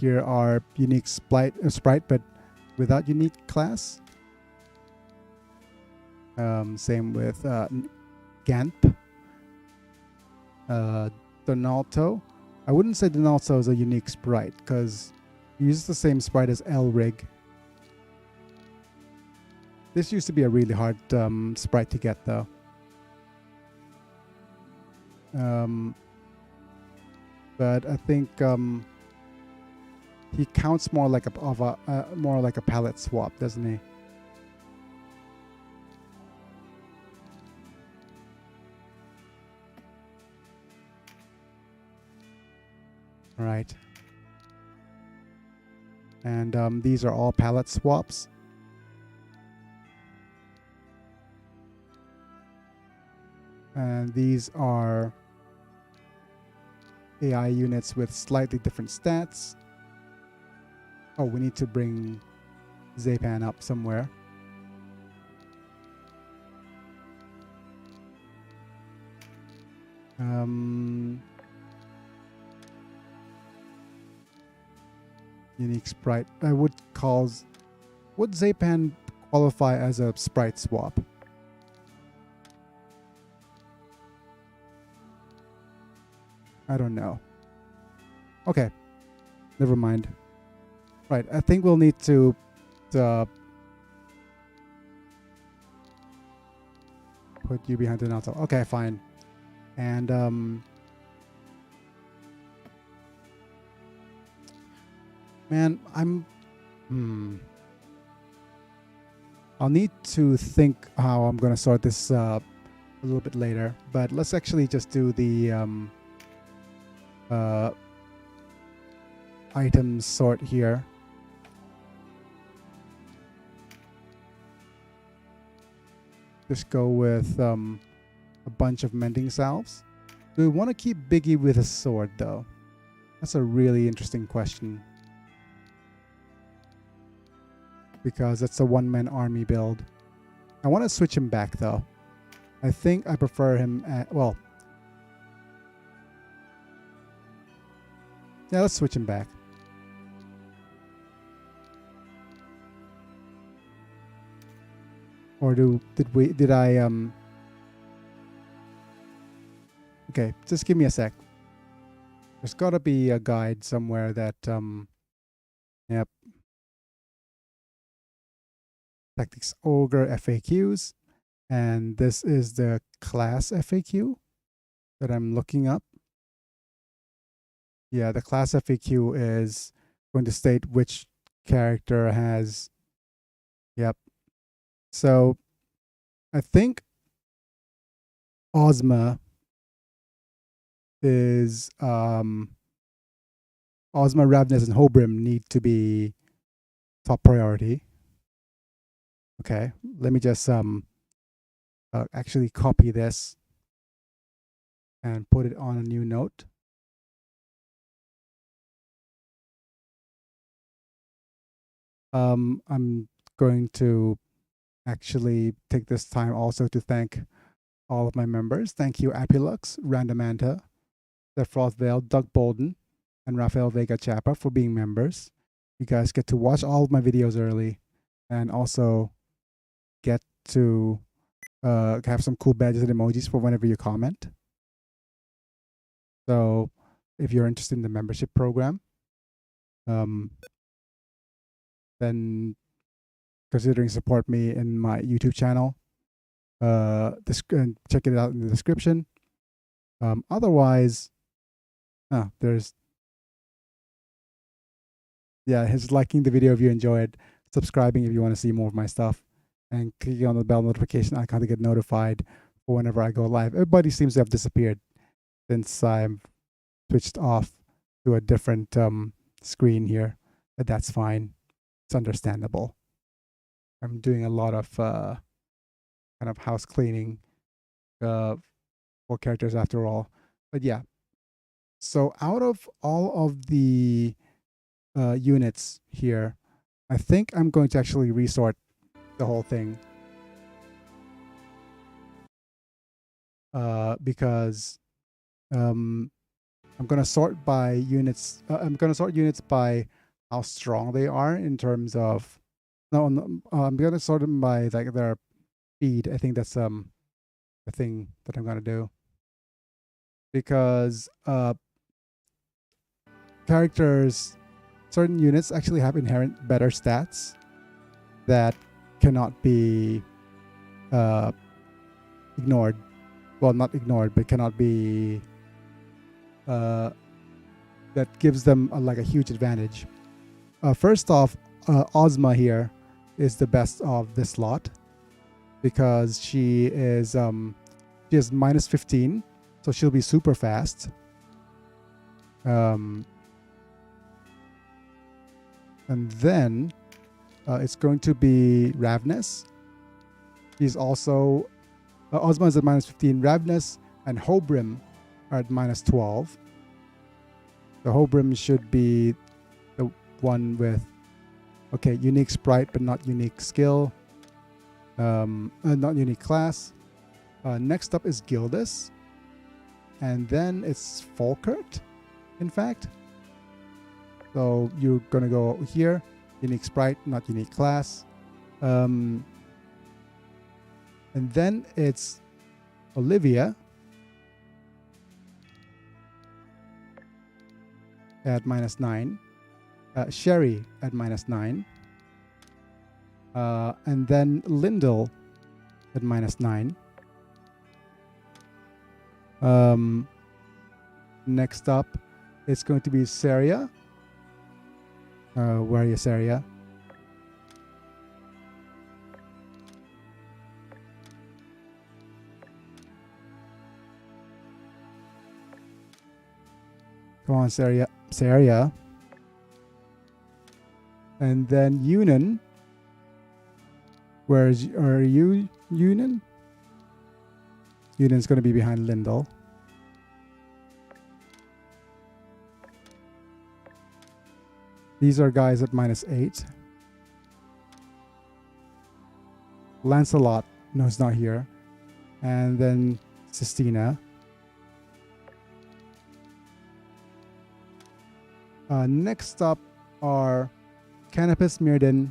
Here are unique sprite, but without unique class. Same with Gamp. Donalto. I wouldn't say Donalto is a unique sprite because he uses the same sprite as Elrig. This used to be a really hard sprite to get, though. But I think he counts more like more like a palette swap, doesn't he? All right. And these are all palette swaps. And these are AI units with slightly different stats. Oh, we need to bring Zapan up somewhere. Unique sprite. Would Zapan qualify as a sprite swap? I don't know. Okay. Never mind. Right, I think we'll need to put you behind the nozzle. Okay, fine. And man, I'll need to think how I'm gonna sort this a little bit later. But let's actually just do the item sort here. Just go with a bunch of mending salves. Do we want to keep Biggy with a sword, though? That's a really interesting question. Because it's a one-man army build. I want to switch him back, though. I think I prefer him at... Well... Yeah, let's switch him back. Or did I okay, just give me a sec. There's gotta be a guide somewhere that yep. Tactics Ogre FAQs. And this is the class FAQ that I'm looking up. Yeah, the class FAQ is going to state which character has... Yep. So, I think Ozma is... Ozma, Ravnus, and Hobrim need to be top priority. Okay, let me just actually copy this and put it on a new note. I'm going to actually take this time also to thank all of my members. Thank you, Apilux, Randamanta, The Frothvale, Doug Bolden, and Rafael Vega Chapa for being members. You guys get to watch all of my videos early and also get to have some cool badges and emojis for whenever you comment. So if you're interested in the membership program, then considering support me in my YouTube channel. Check it out in the description. Otherwise, there's... Yeah, his liking the video if you enjoy it, subscribing if you want to see more of my stuff, and clicking on the bell notification icon to get notified for whenever I go live. Everybody seems to have disappeared since I'm switched off to a different screen here, but that's fine. It's understandable. I'm doing a lot of kind of house cleaning for characters after all. But yeah, so out of all of the units here, I think I'm going to actually resort the whole thing. Because I'm going to sort by units. I'm going to sort units by how strong they are in terms of... No, I'm going to sort them by like their speed. I think that's the thing that I'm going to do. Because certain units actually have inherent better stats that cannot be ignored. Well, not ignored, but cannot be that gives them like a huge advantage. First off, Ozma here is the best of this lot because she is she has minus 15, so she'll be super fast. And then it's going to be Ravnus. He's also Ozma is at minus 15. Ravnus and Hobrim are at minus 12. The Hobrim should be the one with unique sprite but not unique skill, not unique class. Next up is Gildas, and then it's Falkert, in fact. So you're gonna go here, unique sprite, not unique class. And then it's Olivia at minus 9. Sherry at minus 9. And then Lyndall at minus 9. Next up, it's going to be Saria. Where are you, Saria? Come on, Saria. And then Yunan. Are you, Yunan? Yunan's going to be behind Lyndall. These are guys at minus 8. Lancelot, no, he's not here. And then Sistina. Next up are Canopus, Mirrodin.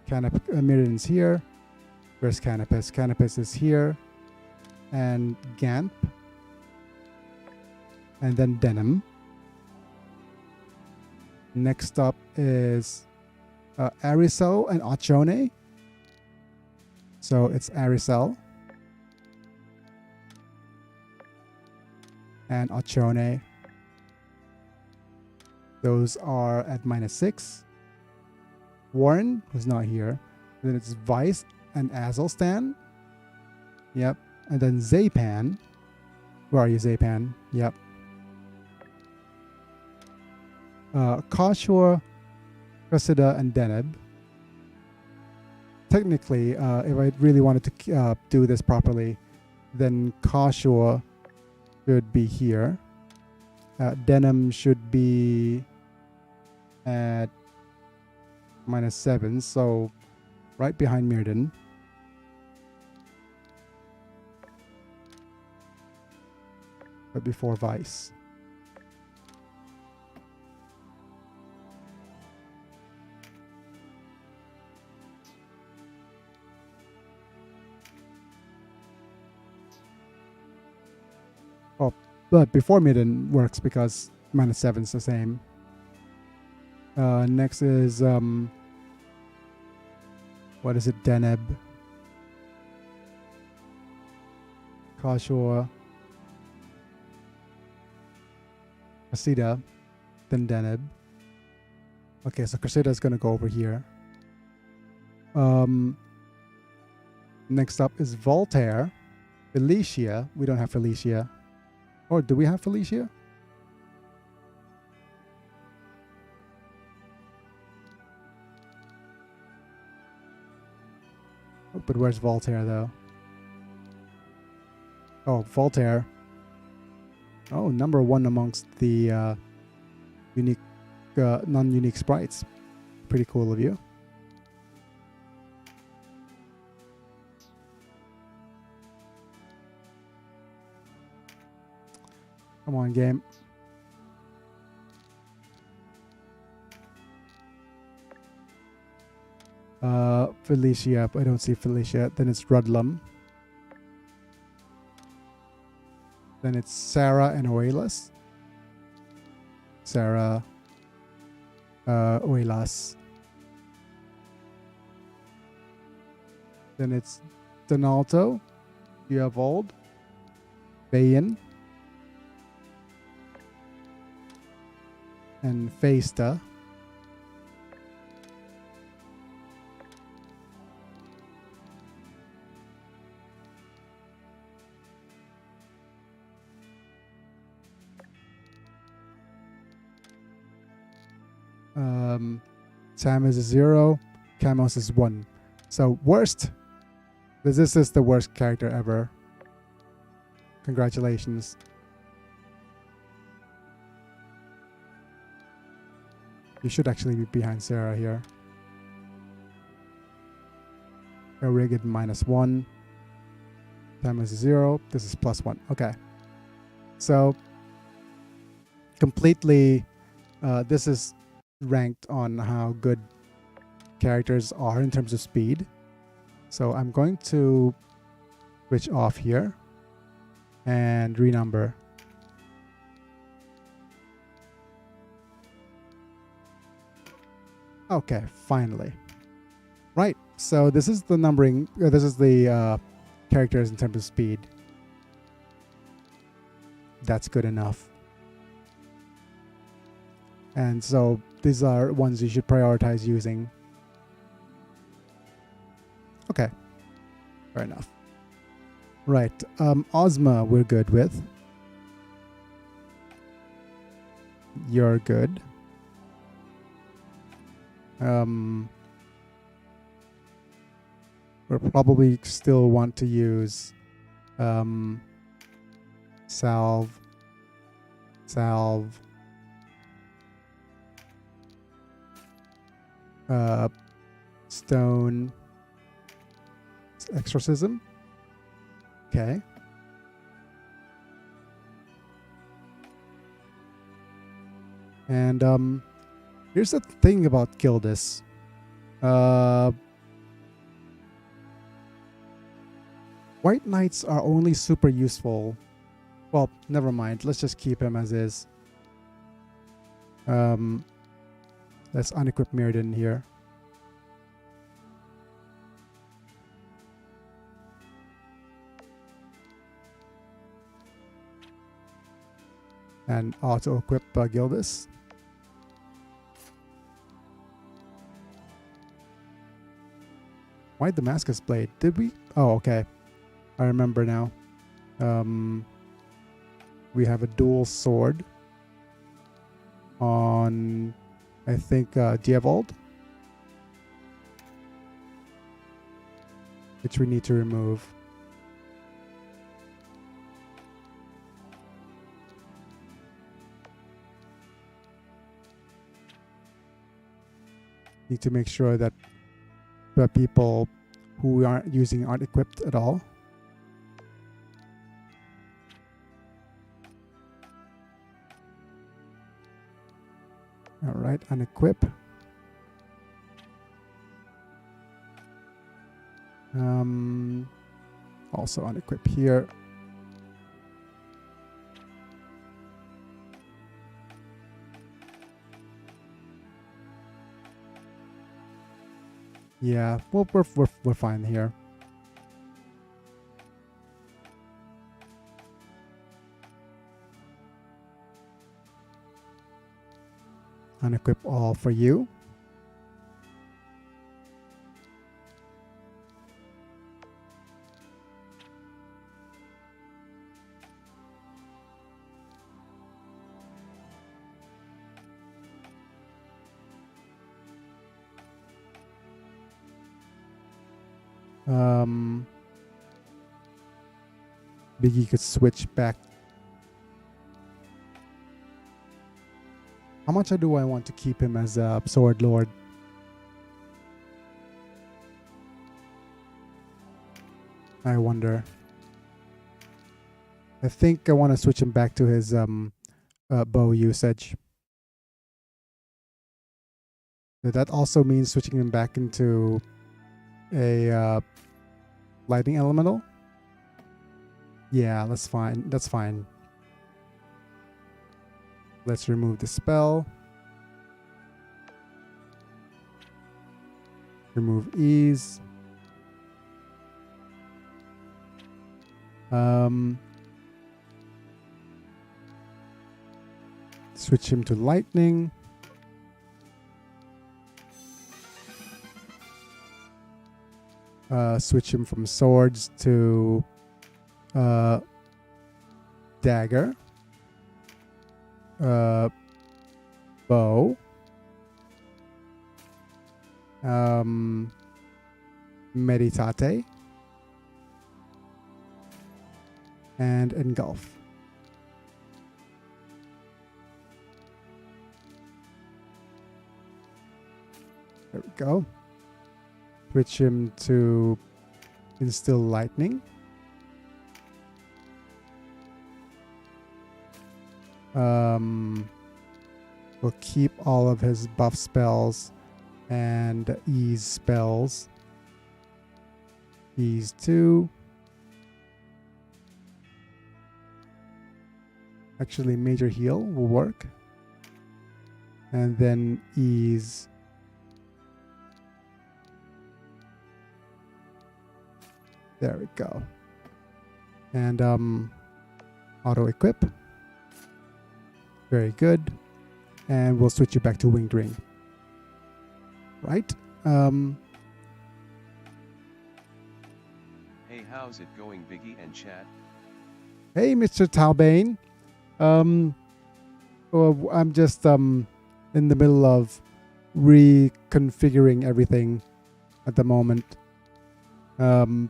Mirrodin's here. Where's Canopus? Canopus is here. And Gamp. And then Denam. Next up is Arisel and Ochone. So it's Arisel and Ochone. Those are at minus 6. Warren, who's not here. Then it's Vice and Azelstan. Yep. And then Zapan. Where are you, Zapan? Yep. Kashua, Cressida, and Deneb. Technically, if I really wanted to do this properly, then Kashua should be here. Denam should be at minus 7, so right behind Mirrodin. But before Vice. Oh, but before Mirrodin works because minus 7 is the same. Next is what is it? Deneb, Kashua, Cressida, then Deneb. Okay, so Cressida is going to go over here. Next up is Voltaire, Felicia. We don't have Felicia. Or do we have Felicia? Oh, but where's Voltaire though? Oh, Voltaire. Oh, number 1 amongst the unique, non-unique sprites. Pretty cool of you. Come on, game. Felicia. I don't see Felicia. Then it's Rudlum. Then it's Sarah and Oelas. Sarah, Oelas. Then it's Donalto, Dievold, Bayan, and Feista. Sam is a 0, Camos is 1. So worst. This is the worst character ever. Congratulations. You should actually be behind Sarah here. Rigid -1. Sam is a 0. This is +1. Okay. So completely this is ranked on how good characters are in terms of speed. So I'm going to switch off here and renumber. Okay, finally. Right, so this is the numbering, this is the characters in terms of speed. That's good enough. And so these are ones you should prioritize using. Okay, fair enough. Right, Ozma we're good with. You're good. We'll probably still want to use Salve, Stone, Exorcism. Okay. And here's the thing about Gildas. White Knights are only super useful. Well, never mind. Let's just keep him as is. Let's unequip Mirrodin here. And auto-equip Gildas. Why Damascus Blade? Did we? Oh, okay. I remember now. We have a dual sword on, I think, Dievold, which we need to remove. Need to make sure that the people who aren't using aren't equipped at all. All right, unequip. Also unequip here. Yeah, well, we're fine here. Unequip all for you. Biggy could switch back. How much do I want to keep him as a Sword Lord? I wonder. I think I want to switch him back to his bow usage. But that also means switching him back into a lightning elemental. Yeah, that's fine. That's fine. Let's remove the spell. Remove ease. Switch him to lightning. Switch him from swords to dagger. Bow. Meditate. And engulf. There we go. Switch him to instill lightning. We'll keep all of his buff spells and ease spells. Ease 2. Actually, major heal will work. And then ease. There we go. And auto equip. Very good. And we'll switch you back to winged ring. Right? Hey, how's it going, Biggy and chat? Hey, Mr. Talbane. Well, I'm just in the middle of reconfiguring everything at the moment. You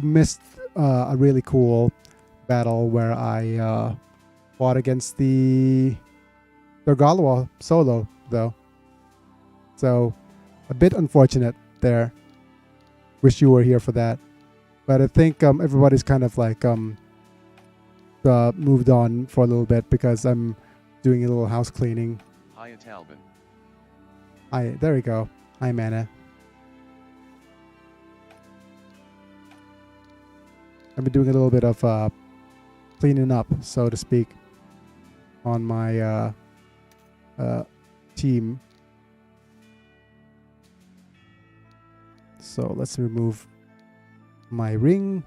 missed a really cool battle where I fought against the Dorgalua solo, though. So, a bit unfortunate there. Wish you were here for that. But I think everybody's kind of like moved on for a little bit because I'm doing a little house cleaning. Hiya, Talbin. Hi, there we go. Hi, Mana. I've been doing a little bit of cleaning up, so to speak, on my team. So let's remove my ring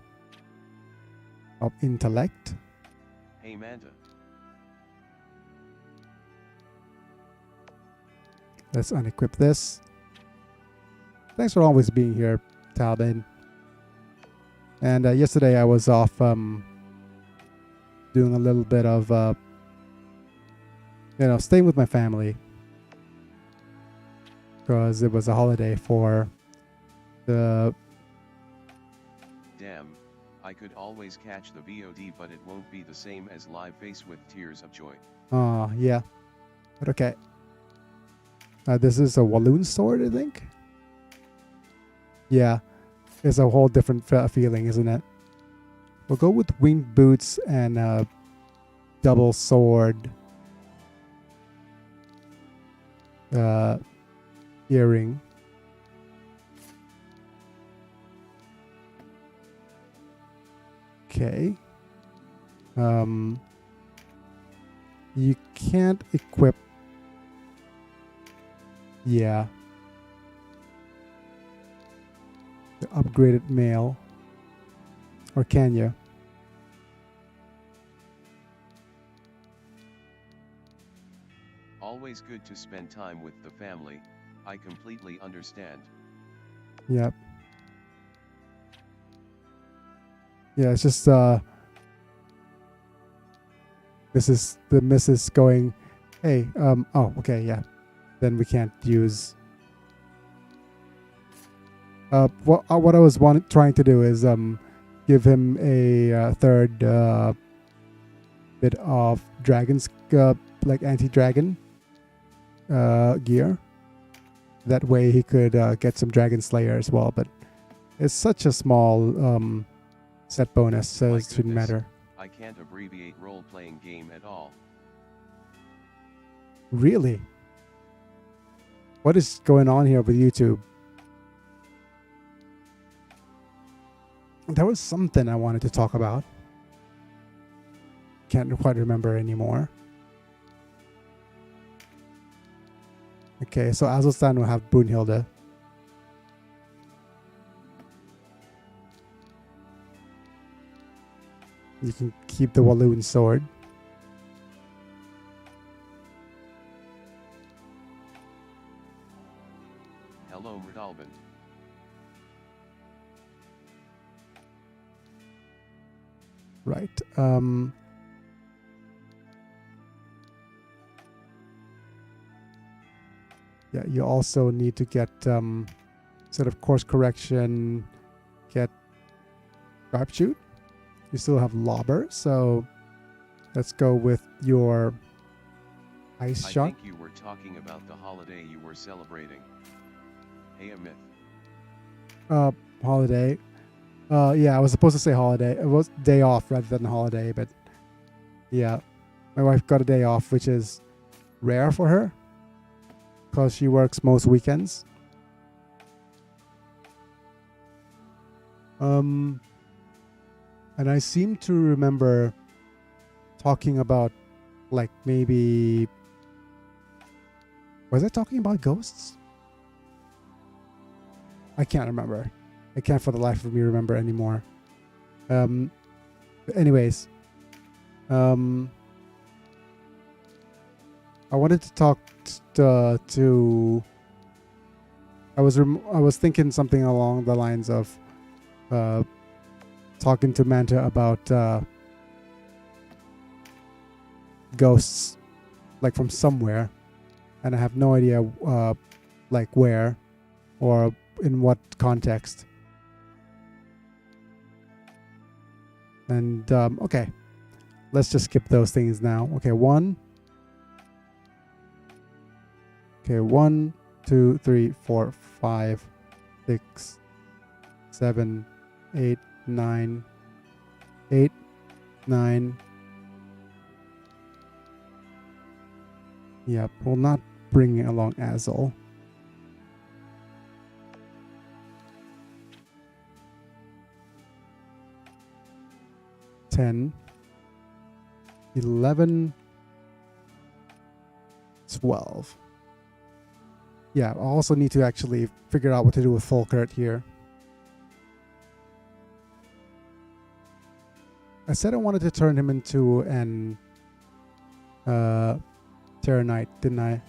of intellect. Hey, Manta. Let's unequip this. Thanks for always being here, Talbin. And yesterday I was off doing a little bit of, staying with my family. Because it was a holiday for the... Damn, I could always catch the VOD, but it won't be the same as live face with tears of joy. Oh, yeah. But okay. This is a Walloon sword, I think? Yeah. It's a whole different feeling, isn't it? We'll go with winged boots and double sword earring. Okay. You can't equip. Yeah. The upgraded mail. Or can you? Always good to spend time with the family. I completely understand. Yep. Yeah, it's just this is the missus going, hey, oh, okay, yeah. Then we can't use what I was trying to do is give him a third bit of dragon's like anti-dragon gear. That way he could get some Dragon Slayer as well, but it's such a small set bonus, so it shouldn't matter. I can't abbreviate role-playing game at all. Really? What is going on here with YouTube? There was something I wanted to talk about. Can't quite remember anymore. Okay, so Azelstan will have Brunhilde. You can keep the Walloon sword. Hello, Merdalban. Right. Yeah, you also need to get sort of course correction, get sharpshoot. You still have lobber, so let's go with your ice shot. I think you were talking about the holiday you were celebrating. Hey, a myth. Holiday. Yeah, I was supposed to say holiday. It was day off rather than holiday, but yeah, my wife got a day off, which is rare for her because she works most weekends. And I seem to remember talking about, like, maybe, was I talking about ghosts? I can't remember. I can't for the life of me remember anymore. Anyways, I wanted to talk to. I was thinking something along the lines of talking to Manta about ghosts, like from somewhere, and I have no idea like where or in what context. And okay, let's just skip those things now. Okay, 1, 2, 3, 4, 5, 6, 7, 8, 9, 8, 9. Yep, we'll not bring along Azul. 10, 11, 12. Yeah, I also need to actually figure out what to do with Folkert here. I said I wanted to turn him into an Terra Knight, didn't I?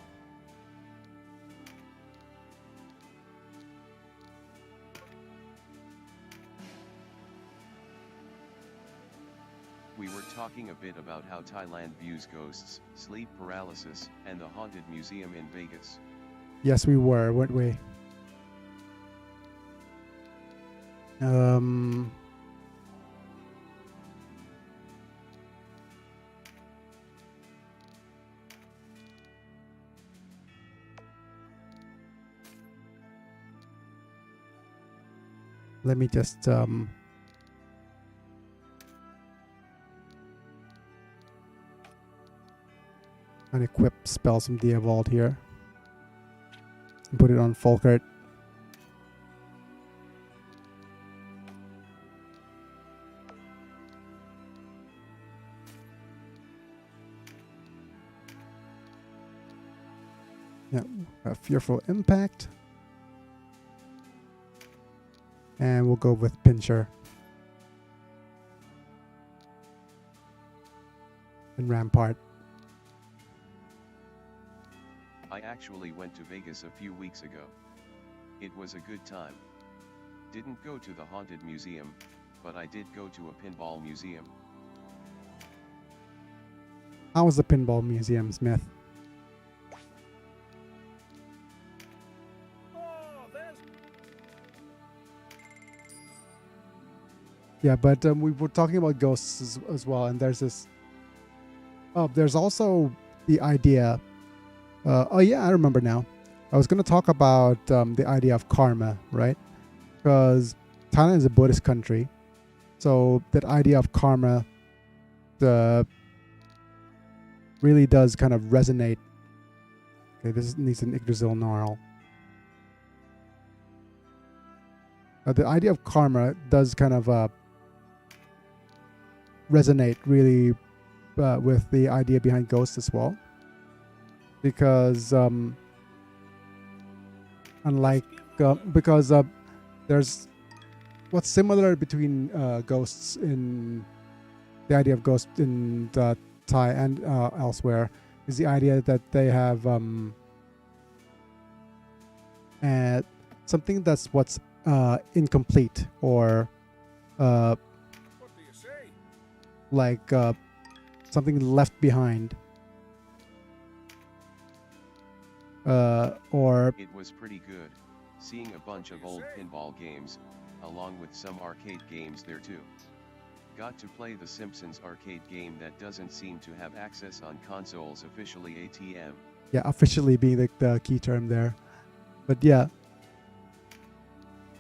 We were talking a bit about how Thailand views ghosts, sleep paralysis, and the Haunted Museum in Vegas. Yes, we were, weren't we? Let me just and equip spells from the Evolved here and put it on Folkert. Yeah, a Fearful Impact. And we'll go with Pincher. And Rampart. I actually went to Vegas a few weeks ago. It was a good time. Didn't go to the Haunted Museum, but I did go to a pinball museum. How was the pinball museum, Smith? Yeah, but we were talking about ghosts as well, and there's this. Oh, there's also the idea. Oh yeah, I remember now. I was going to talk about the idea of karma, right? Because Thailand is a Buddhist country, so that idea of karma, really does kind of resonate. Okay, this needs an Yggdrasil Gnarl. The idea of karma does kind of resonate really with the idea behind ghosts as well, because unlike because there's what's similar between ghosts in the idea of ghosts in Thai and elsewhere is the idea that they have something that's what's incomplete, or What do you say? like something left behind, or It was pretty good, seeing a bunch of old pinball games, along with some arcade games there too. Got to play the Simpsons arcade game that doesn't seem to have access on consoles officially, ATM. yeah, officially being the key term there. But yeah,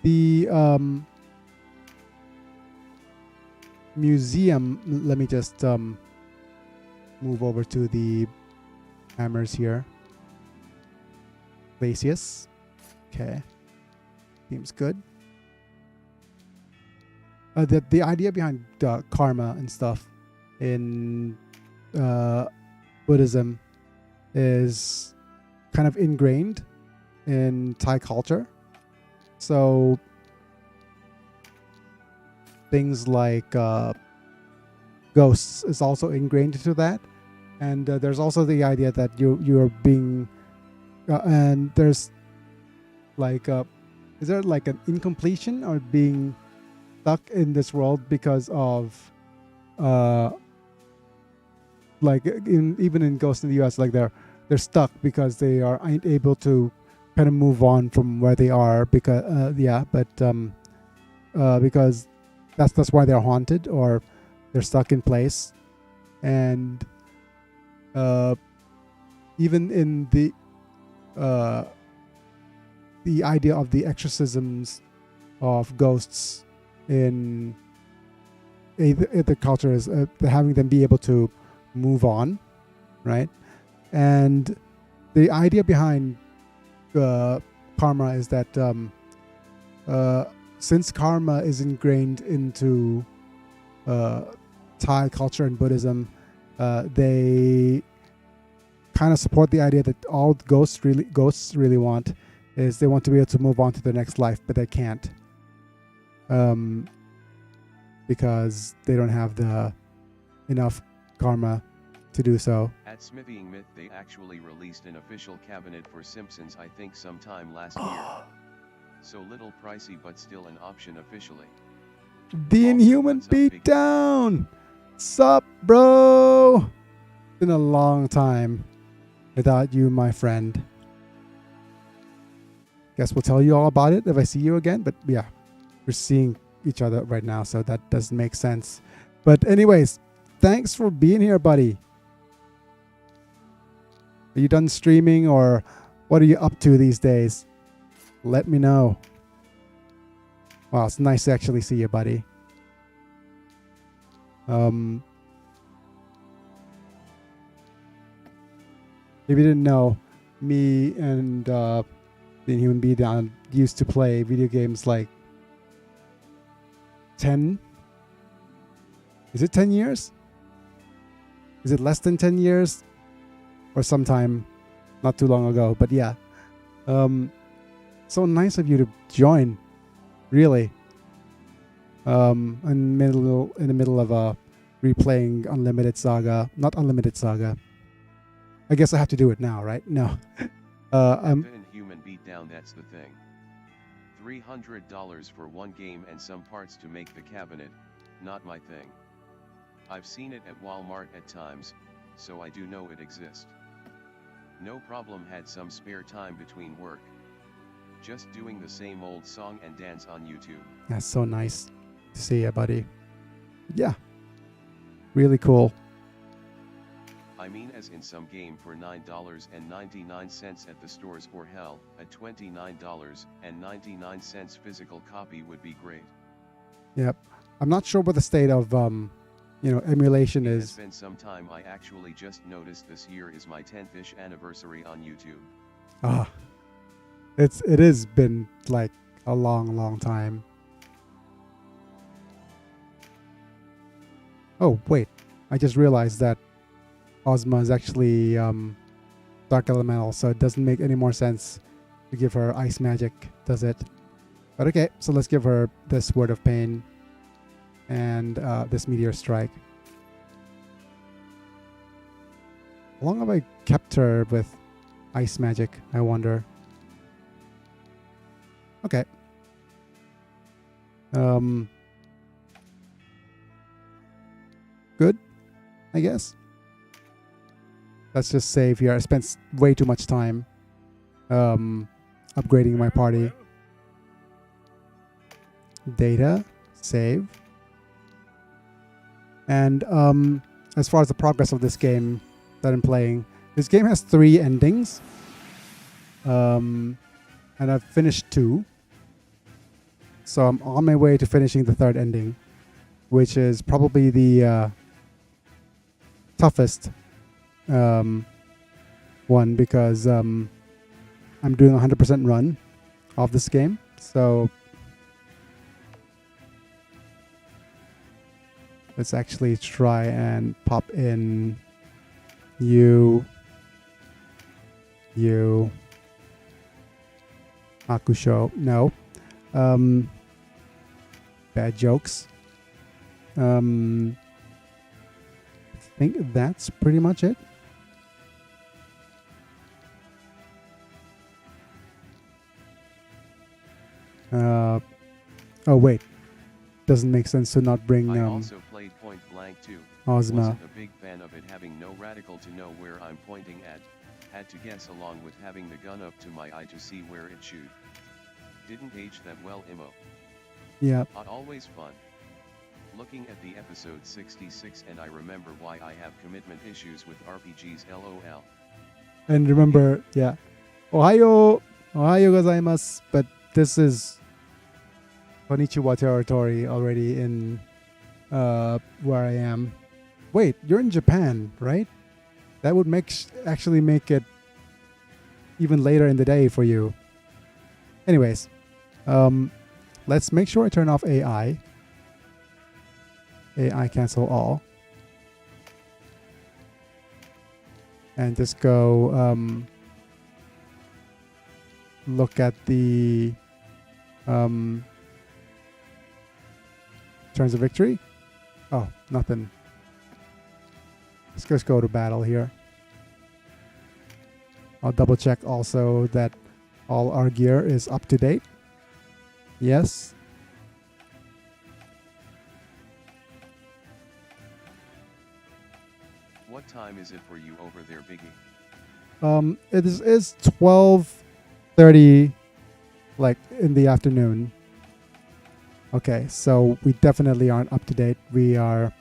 the museum, let me just move over to the hammers here. Glacius. Okay. Seems good. The idea behind karma and stuff in Buddhism is kind of ingrained in Thai culture. So things like ghosts is also ingrained into that, and there's also the idea that you're being and there's like is there like an incompletion or being stuck in this world because of like even in Ghost in the US, like they're stuck because they ain't able to kind of move on from where they are because because that's why they're haunted, or they're stuck in place. And even in the idea of the exorcisms of ghosts in the culture is having them be able to move on, right? And the idea behind karma is that since karma is ingrained into Thai culture and Buddhism, they kind of support the idea that all ghosts really want is they want to be able to move on to the next life, but they can't, because they don't have the enough karma to do so. At Smithing Myth, they actually released an official cabinet for Simpsons, I think sometime last year. So little pricey, but still an option officially. The Inhuman Beatdown! Sup, bro? Been a long time without you, my friend. Guess we'll tell you all about it if I see you again. But yeah, we're seeing each other right now, so that doesn't make sense. But anyways, thanks for being here, buddy. Are you done streaming, or what are you up to these days? Let me know. Wow, it's nice to actually see you, buddy. If you didn't know, me and the Inhuman Beatdown used to play video games like 10. Is it 10 years? Is it less than 10 years? Or sometime not too long ago. But yeah. So nice of you to join. Really. In the middle of replaying Unlimited Saga. Not Unlimited Saga. I guess I have to do it now, right? No. The Inhuman Beatdown, that's the thing. $300 for one game and some parts to make the cabinet, not my thing. I've seen it at Walmart at times, so I do know it exists. No problem, had some spare time between work. Just doing the same old song and dance on YouTube. That's so nice to see you, buddy. Yeah. Really cool. I mean, as in some game for $9.99 at the stores, or hell, a $29.99 physical copy would be great. Yep. I'm not sure what the state of emulation is. It's been some time. I actually just noticed this year is my 10th-ish anniversary on YouTube. Ah. It has been like a long time. Oh, wait. I just realized that Ozma is actually Dark Elemental, so it doesn't make any more sense to give her Ice Magic, does it? But okay, so let's give her this Word of Pain and this Meteor Strike. How long have I kept her with ice magic, I wonder? Okay. Good, I guess. Let's just save here. I spent way too much time upgrading my party. Data, save. And as far as the progress of this game that I'm playing, this game has 3 endings. And I've finished 2. So I'm on my way to finishing the 3rd ending, which is probably the toughest one, because I'm doing a 100% run of this game. So let's actually try and pop in you, Hakusho. No. Bad jokes. I think that's pretty much it. Oh wait, doesn't make sense to not bring I also played Point Blank too. Ozma. Wasn't a big fan of it having no radical to know where I'm pointing at. Had to guess along with having the gun up to my eye to see where it shoot. Didn't age that well, Imo. Yeah. Always fun. Looking at the episode 66 and I remember why I have commitment issues with RPGs, LOL. And remember, yeah. Ohayo gozaimasu. But this is Konnichiwa territory already in where I am. Wait, you're in Japan, right? That would actually make it even later in the day for you. Anyways, let's make sure I turn off AI. AI cancel all. And just go look at the turns of victory. Oh, nothing. Let's just go to battle here. I'll double check also that all our gear is up to date. Yes. What time is it for you over there, Biggy? It is 12:30, like in the afternoon. Okay, so we definitely aren't up to date. We are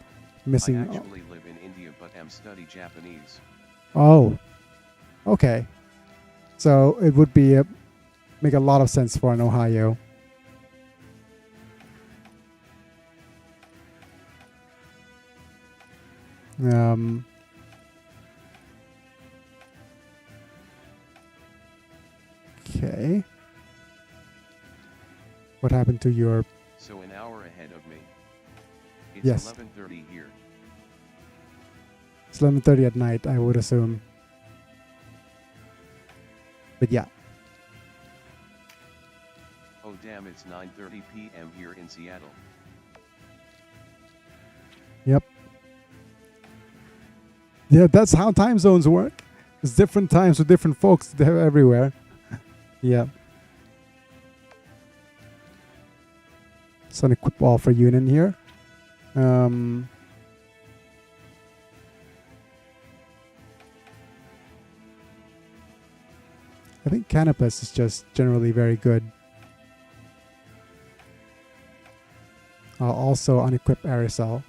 missing. I actually live in India, but am study Japanese. Oh, okay. So it would be make a lot of sense for an Ohio. Okay. What happened to your... So an hour ahead of me. It's Yes. 11:30 here. It's 11:30 at night, I would assume. But yeah. Oh damn, it's 9:30 p.m. here in Seattle. Yep. Yeah, that's how time zones work. It's different times with different folks. They're everywhere. Yeah. Sun equip all for Union here. I think Canopus is just generally very good. I'll also unequip Aerosol.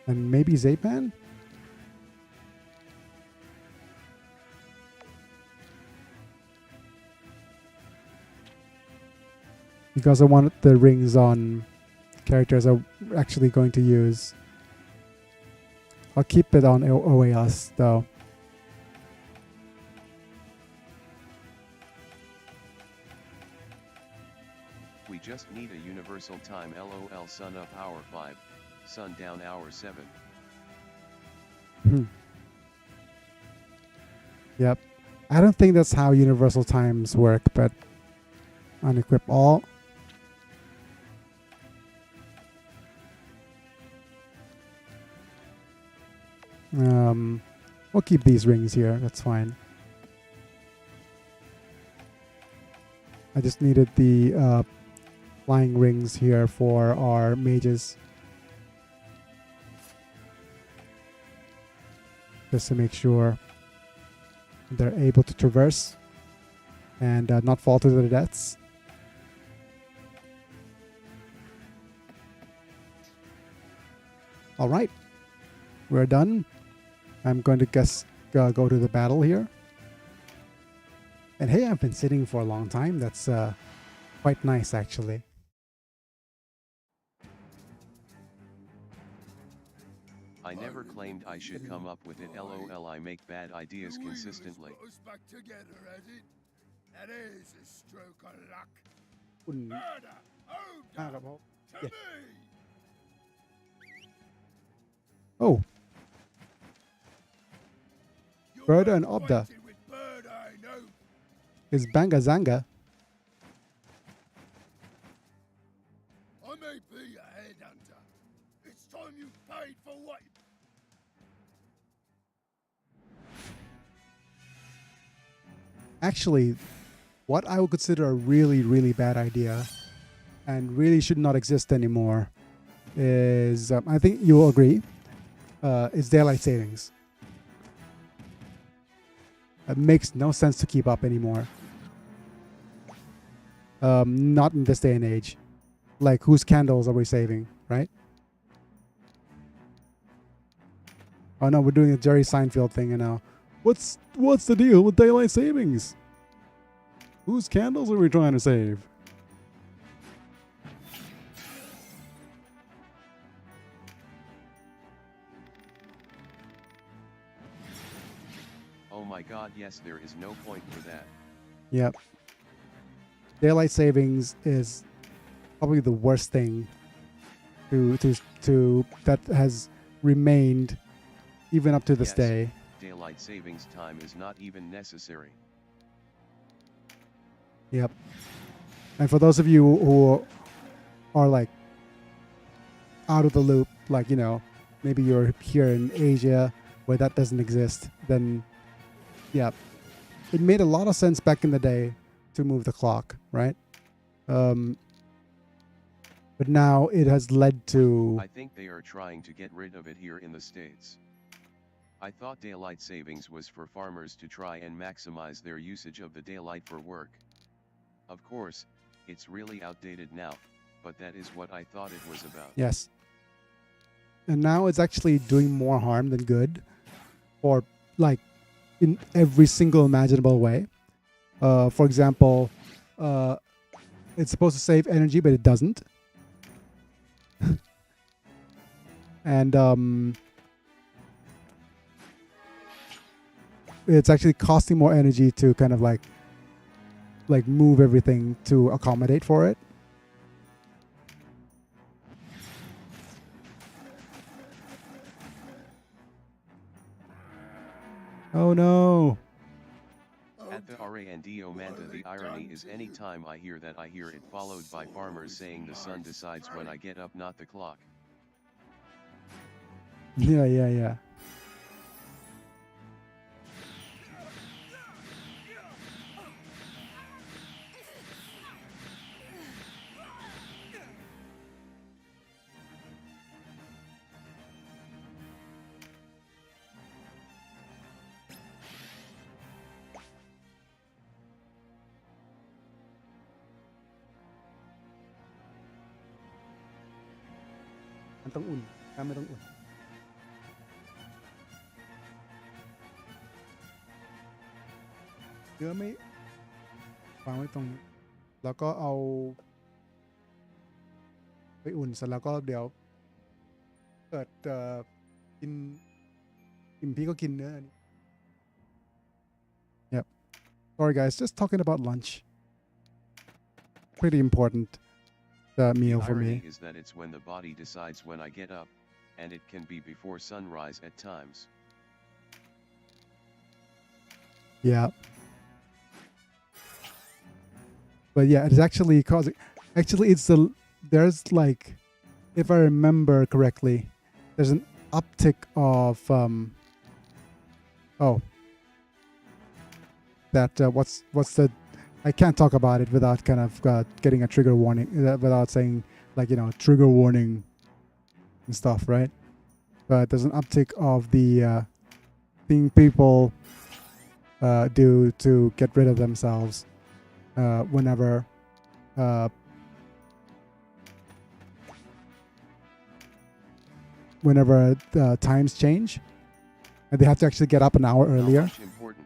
And maybe Zapan? Because I want the rings on characters I'm actually going to use. I'll keep it on OAS though. We just need a universal time, LOL. Sun up hour 5, sun down hour 7. Yep. I don't think that's how universal times work, but unequip all. We'll keep these rings here. That's fine. I just needed the flying rings here for our mages. Just to make sure they're able to traverse and not fall to their deaths. All right, we're done. I'm going to go to the battle here. And hey, I've been sitting for a long time. That's quite nice, actually. I never claimed I should come up with it. LOL, I make bad ideas consistently. Put us back together, has it? That is a stroke of luck. Wouldn't- Murder! Ogre! To Yeah. me! Oh, You're Birda and Obda. acquainted with Bird, I know. is Banga Zanga. I may be a headhunter. It's time you paid for what. Actually, what I would consider a really, really bad idea and really should not exist anymore is, I think you will agree, is daylight savings. It makes no sense to keep up anymore. Not in this day and age. Like, whose candles are we saving, right? Oh no, we're doing a Jerry Seinfeld thing, and now, what's the deal with daylight savings? Whose candles are we trying to save? Oh my god, yes, there is no point for that. Yep. Daylight savings is probably the worst thing to that has remained even up to this Yes. day. Daylight savings time is not even necessary. Yep. And for those of you who are like out of the loop, like, you know, maybe you're here in Asia where that doesn't exist, then yeah, it made a lot of sense back in the day to move the clock, right? But now it has led to... I think they are trying to get rid of it here in the States. I thought daylight savings was for farmers to try and maximize their usage of the daylight for work. Of course, it's really outdated now, but that is what I thought it was about. Yes. And now it's actually doing more harm than good, or like in every single imaginable way. For example, it's supposed to save energy, but it doesn't. And it's actually costing more energy to kind of like move everything to accommodate for it. Oh no. At the Rando Manta, the irony is any time I hear that, I hear it followed by farmers saying the sun decides when I get up, not the clock. Yeah.มันต้องอุ่นถ้าไม่ต้องอุ่นเนื้อไม่วางไว้ตรงนี้แล้วก็เอาไปอุ่นเสร็จแล้วก็เดี๋ยวเกิดกินพี่ก็กินเนื้ออันนี้ Yep. Sorry guys, just talking about lunch. Pretty important meal The for irony me. is that it's when the body decides when I get up, and it can be before sunrise at times. Yeah. But yeah, it's actually causing... Actually, it's the... There's like... If I remember correctly, there's an uptick of Oh, that what's the? I can't talk about it without kind of getting a trigger warning, without saying like trigger warning and stuff, right? But there's an uptick of the thing people do to get rid of themselves whenever times change, and they have to actually get up an hour earlier. Not much important.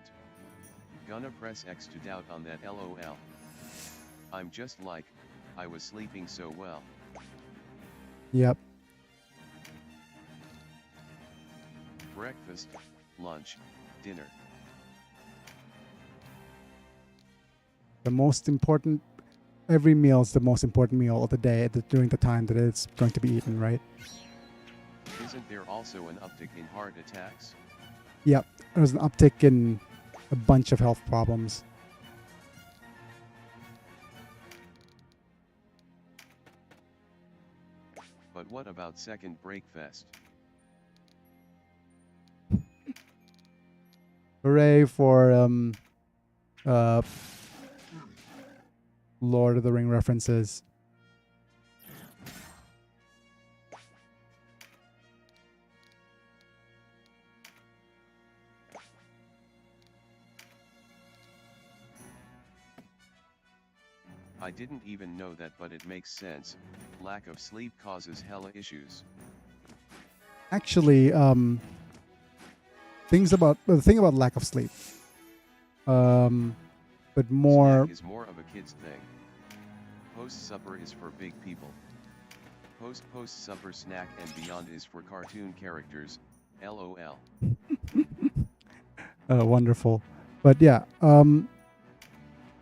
Gonna press X to doubt on that LOL. I'm just like, I was sleeping so well. Yep. Breakfast, lunch, dinner. The most important, every meal is the most important meal of the day during the time that it's going to be eaten, right? Isn't there also an uptick in heart attacks? Yep. There's an uptick in a bunch of health problems. But what about second breakfast? Hooray for Lord of the Ring references. I didn't even know that, but it makes sense. Lack of sleep causes hella issues. Actually, the thing about lack of sleep, but more Snack is more of a kid's thing. Post supper is for big people. Post supper snack and beyond is for cartoon characters. LOL. wonderful. But yeah,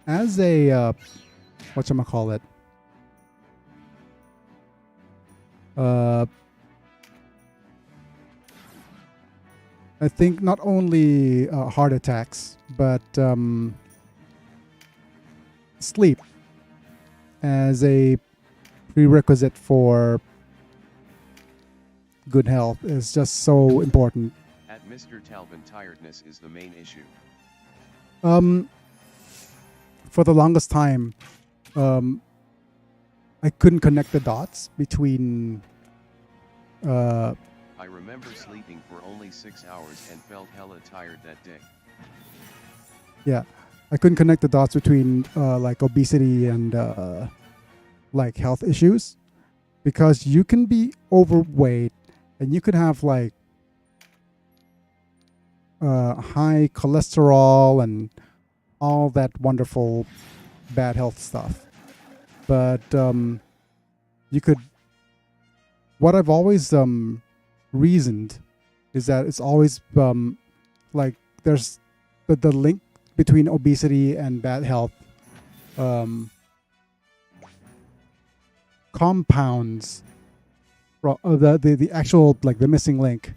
as a whatchamacallit, I think not only heart attacks, but sleep as a prerequisite for good health is just so important. At Mr. Talbot, tiredness is the main issue. For the longest time, I couldn't connect the dots between I remember sleeping for only 6 hours and felt hella tired that day. yeah, I couldn't connect the dots between like obesity and like health issues, because you can be overweight and you could have like high cholesterol and all that wonderful bad health stuff. But you could, what I've always reasoned is that it's always like there's the link between obesity and bad health compounds the actual, like, the missing link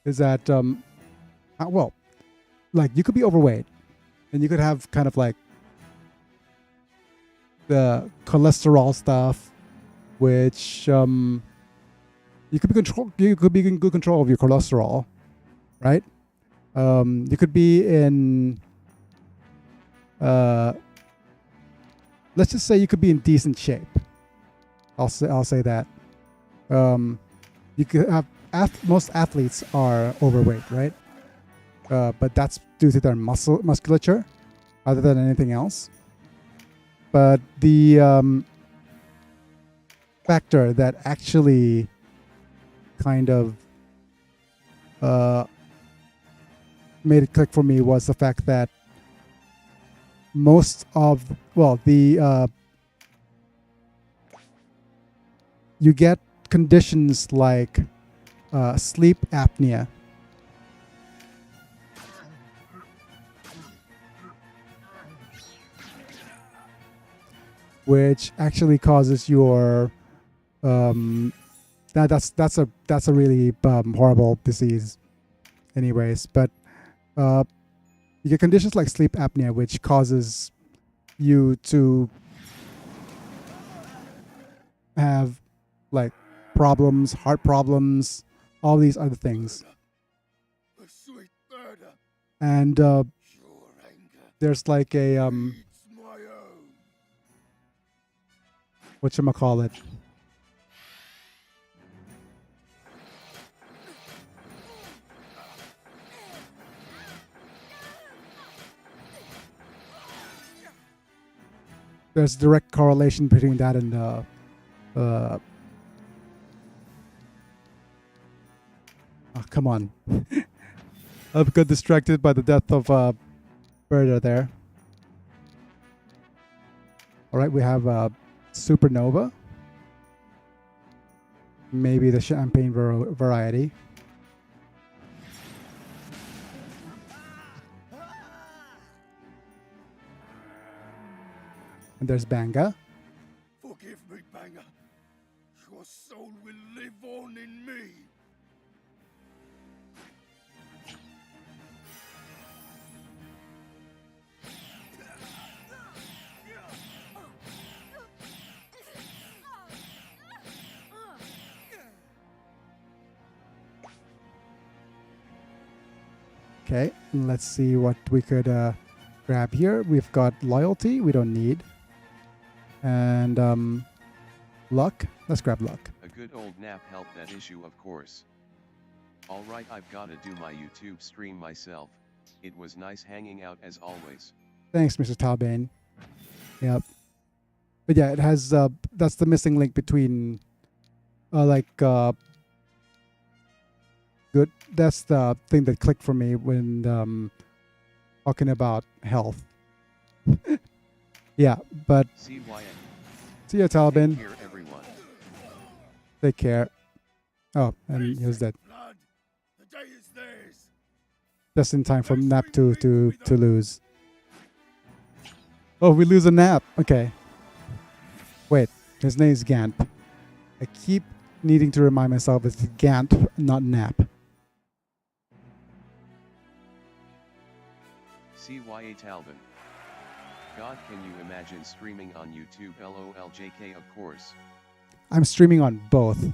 is that well, like, you could be overweight and you could have kind of like the cholesterol stuff, which you could be in good control of your cholesterol, right? You could be in let's just say you could be in decent shape. I'll say that. You could have most athletes are overweight, right? But that's due to their musculature, other than anything else. But the factor that actually kind of made it click for me was the fact that most of, well, the you get conditions like sleep apnea, which actually causes your that's a really horrible disease anyways. But you get conditions like sleep apnea, which causes you to have like problems, heart problems, all these other things. The sweet murder. And there's like a whatchamacallit. There's direct correlation between that and oh, come on. I got distracted by the death of Berta there. All right, we have Supernova. Maybe the champagne variety. And there's Banga. Forgive me, Banger. Your soul will live on in me. Okay, let's see what we could grab here. We've got loyalty, we don't need. And luck, let's grab luck. A good old nap helped that issue, of course. Alright, I've gotta do my YouTube stream myself. It was nice hanging out as always. Thanks, Mr. Talbane. Yep. But yeah, it has, that's the missing link between, good. That's the thing that clicked for me when talking about health. Yeah, but see ya, Taliban. Take care, everyone. Take care. Oh, and he was dead. The day is theirs. Just in time for Nap to lose. Oh, we lose a Nap. Okay. Wait, his name is Gant. I keep needing to remind myself it's Gant, not Nap. CYA Talbin. God, can you imagine streaming on YouTube? LOLJK, of course. I'm streaming on both.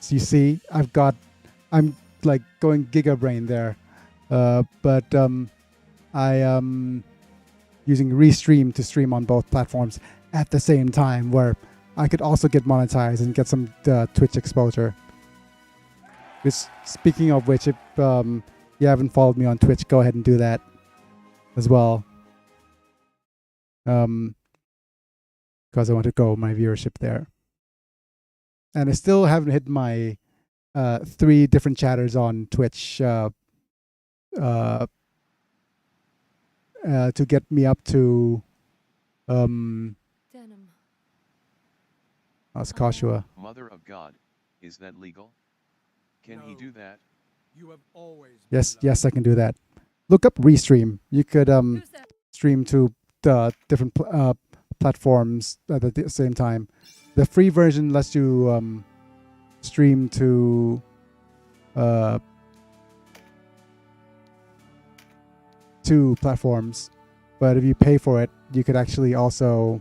So you see, I'm like going Giga Brain there. But I am using Restream to stream on both platforms at the same time, where I could also get monetized and get some Twitch exposure. Which, speaking of which, if you haven't followed me on Twitch, go ahead and do that as well. Because I want to grow my viewership there. And I still haven't hit my 3 different chatters on Twitch to get me up to Denam. Skoshua. Mother of God, is that legal? Can he do that? You have always Yes, I can do that. Look up Restream. You could stream to different platforms at the same time. The free version lets you stream to 2 platforms, but if you pay for it, you could actually also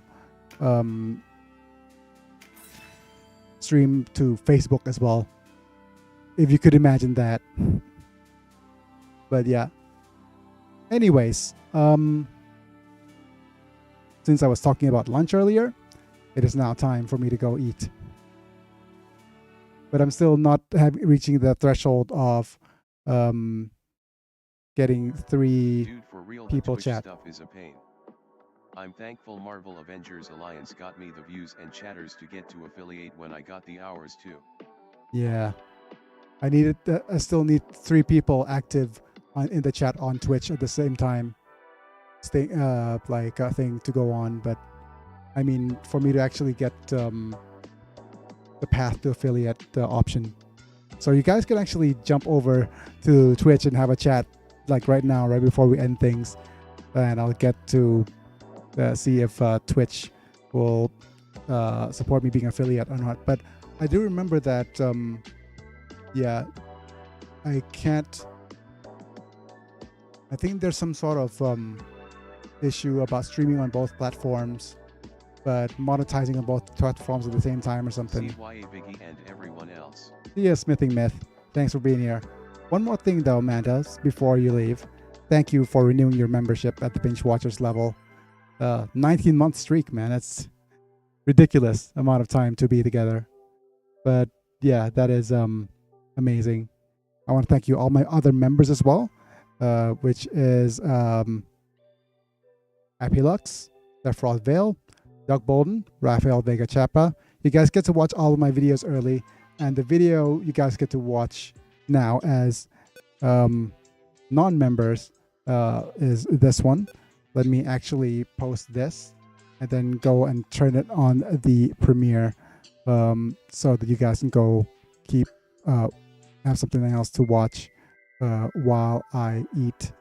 stream to Facebook as well, if you could imagine that. But yeah. Anyways, since I was talking about lunch earlier, it is now time for me to go eat. But I'm still not reaching the threshold of getting 3 Dude, for real, people the Twitch chat. stuff is a pain. I'm thankful Marvel Avengers Alliance got me the views and chatters to get to affiliate when I got the hours too. Yeah, I still need 3 people active in the chat on Twitch at the same time. Like a thing to go on, but I mean, for me to actually get the path to affiliate option. So you guys can actually jump over to Twitch and have a chat like right now, right before we end things, and I'll get to see if Twitch will support me being affiliate or not. But I do remember that yeah, I think there's some sort of issue about streaming on both platforms, but monetizing on both platforms at the same time or something. CYA Biggy and everyone else. Yeah, Smithing Myth. Thanks for being here. One more thing though, Mantas, before you leave. thank you for renewing your membership at the Binge Watchers level. 19-month streak, man. That's ridiculous amount of time to be together. But yeah, that is amazing. I want to thank you all my other members as well, which is Apilux, Sephiroth Vale, Doug Bolden, Rafael Vega Chapa. You guys get to watch all of my videos early, and the video you guys get to watch now as non-members is this one. Let me actually post this and then go and turn it on the premiere so that you guys can go keep have something else to watch while I eat.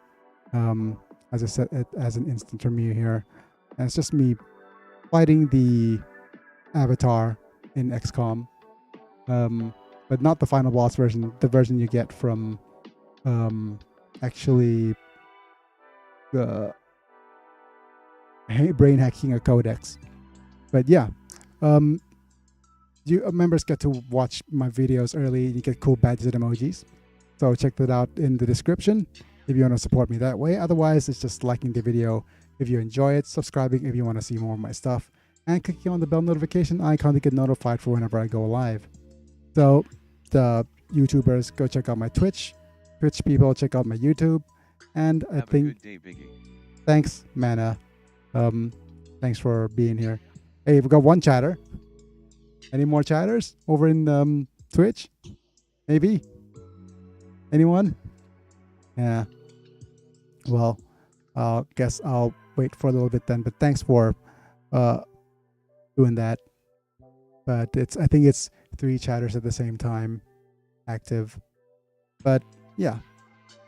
As I said, it as an instant premiere here, and it's just me fighting the avatar in XCOM, but not the final boss version, the version you get from actually brain hacking a codex. But yeah, you members get to watch my videos early. You get cool badges and emojis, so check that out in the description if you want to support me that way. Otherwise, it's just liking the video if you enjoy it, subscribing if you want to see more of my stuff, and clicking on the bell notification icon to get notified for whenever I go live. So the YouTubers, go check out my Twitch people, check out my YouTube, and I think a good day, Biggy. Thanks, Mana. Thanks for being here. Hey, we've got one chatter. Any more chatters over in Twitch? Maybe? Anyone? Yeah. Well, I guess I'll wait for a little bit then. But thanks for doing that. But I think it's 3 chatters at the same time active. But yeah,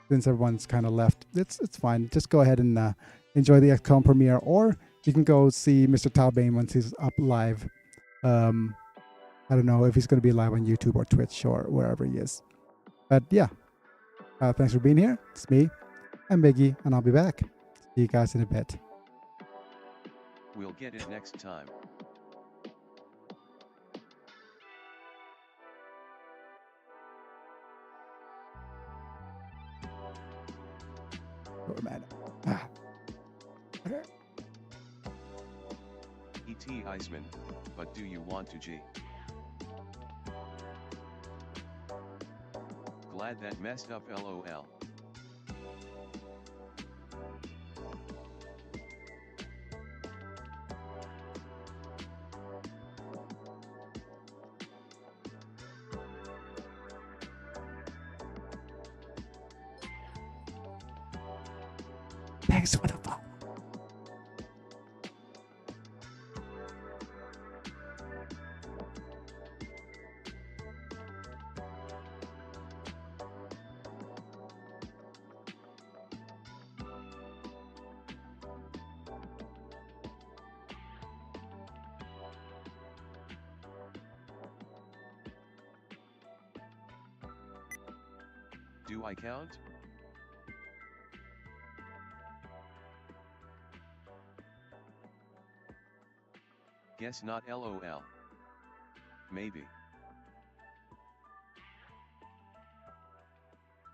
since everyone's kind of left, it's fine. Just go ahead and enjoy the XCOM premiere, or you can go see Mr. Talbane once he's up live. I don't know if he's going to be live on YouTube or Twitch or wherever he is. But yeah, thanks for being here. It's me. I'm Biggy, and I'll be back. See you guys in a bit. We'll get it next time. Oh, man. E.T. Iceman, but do you want to G? Glad that messed up, LOL. Thanks for the follow. Do I count? Guess not, LOL. Maybe.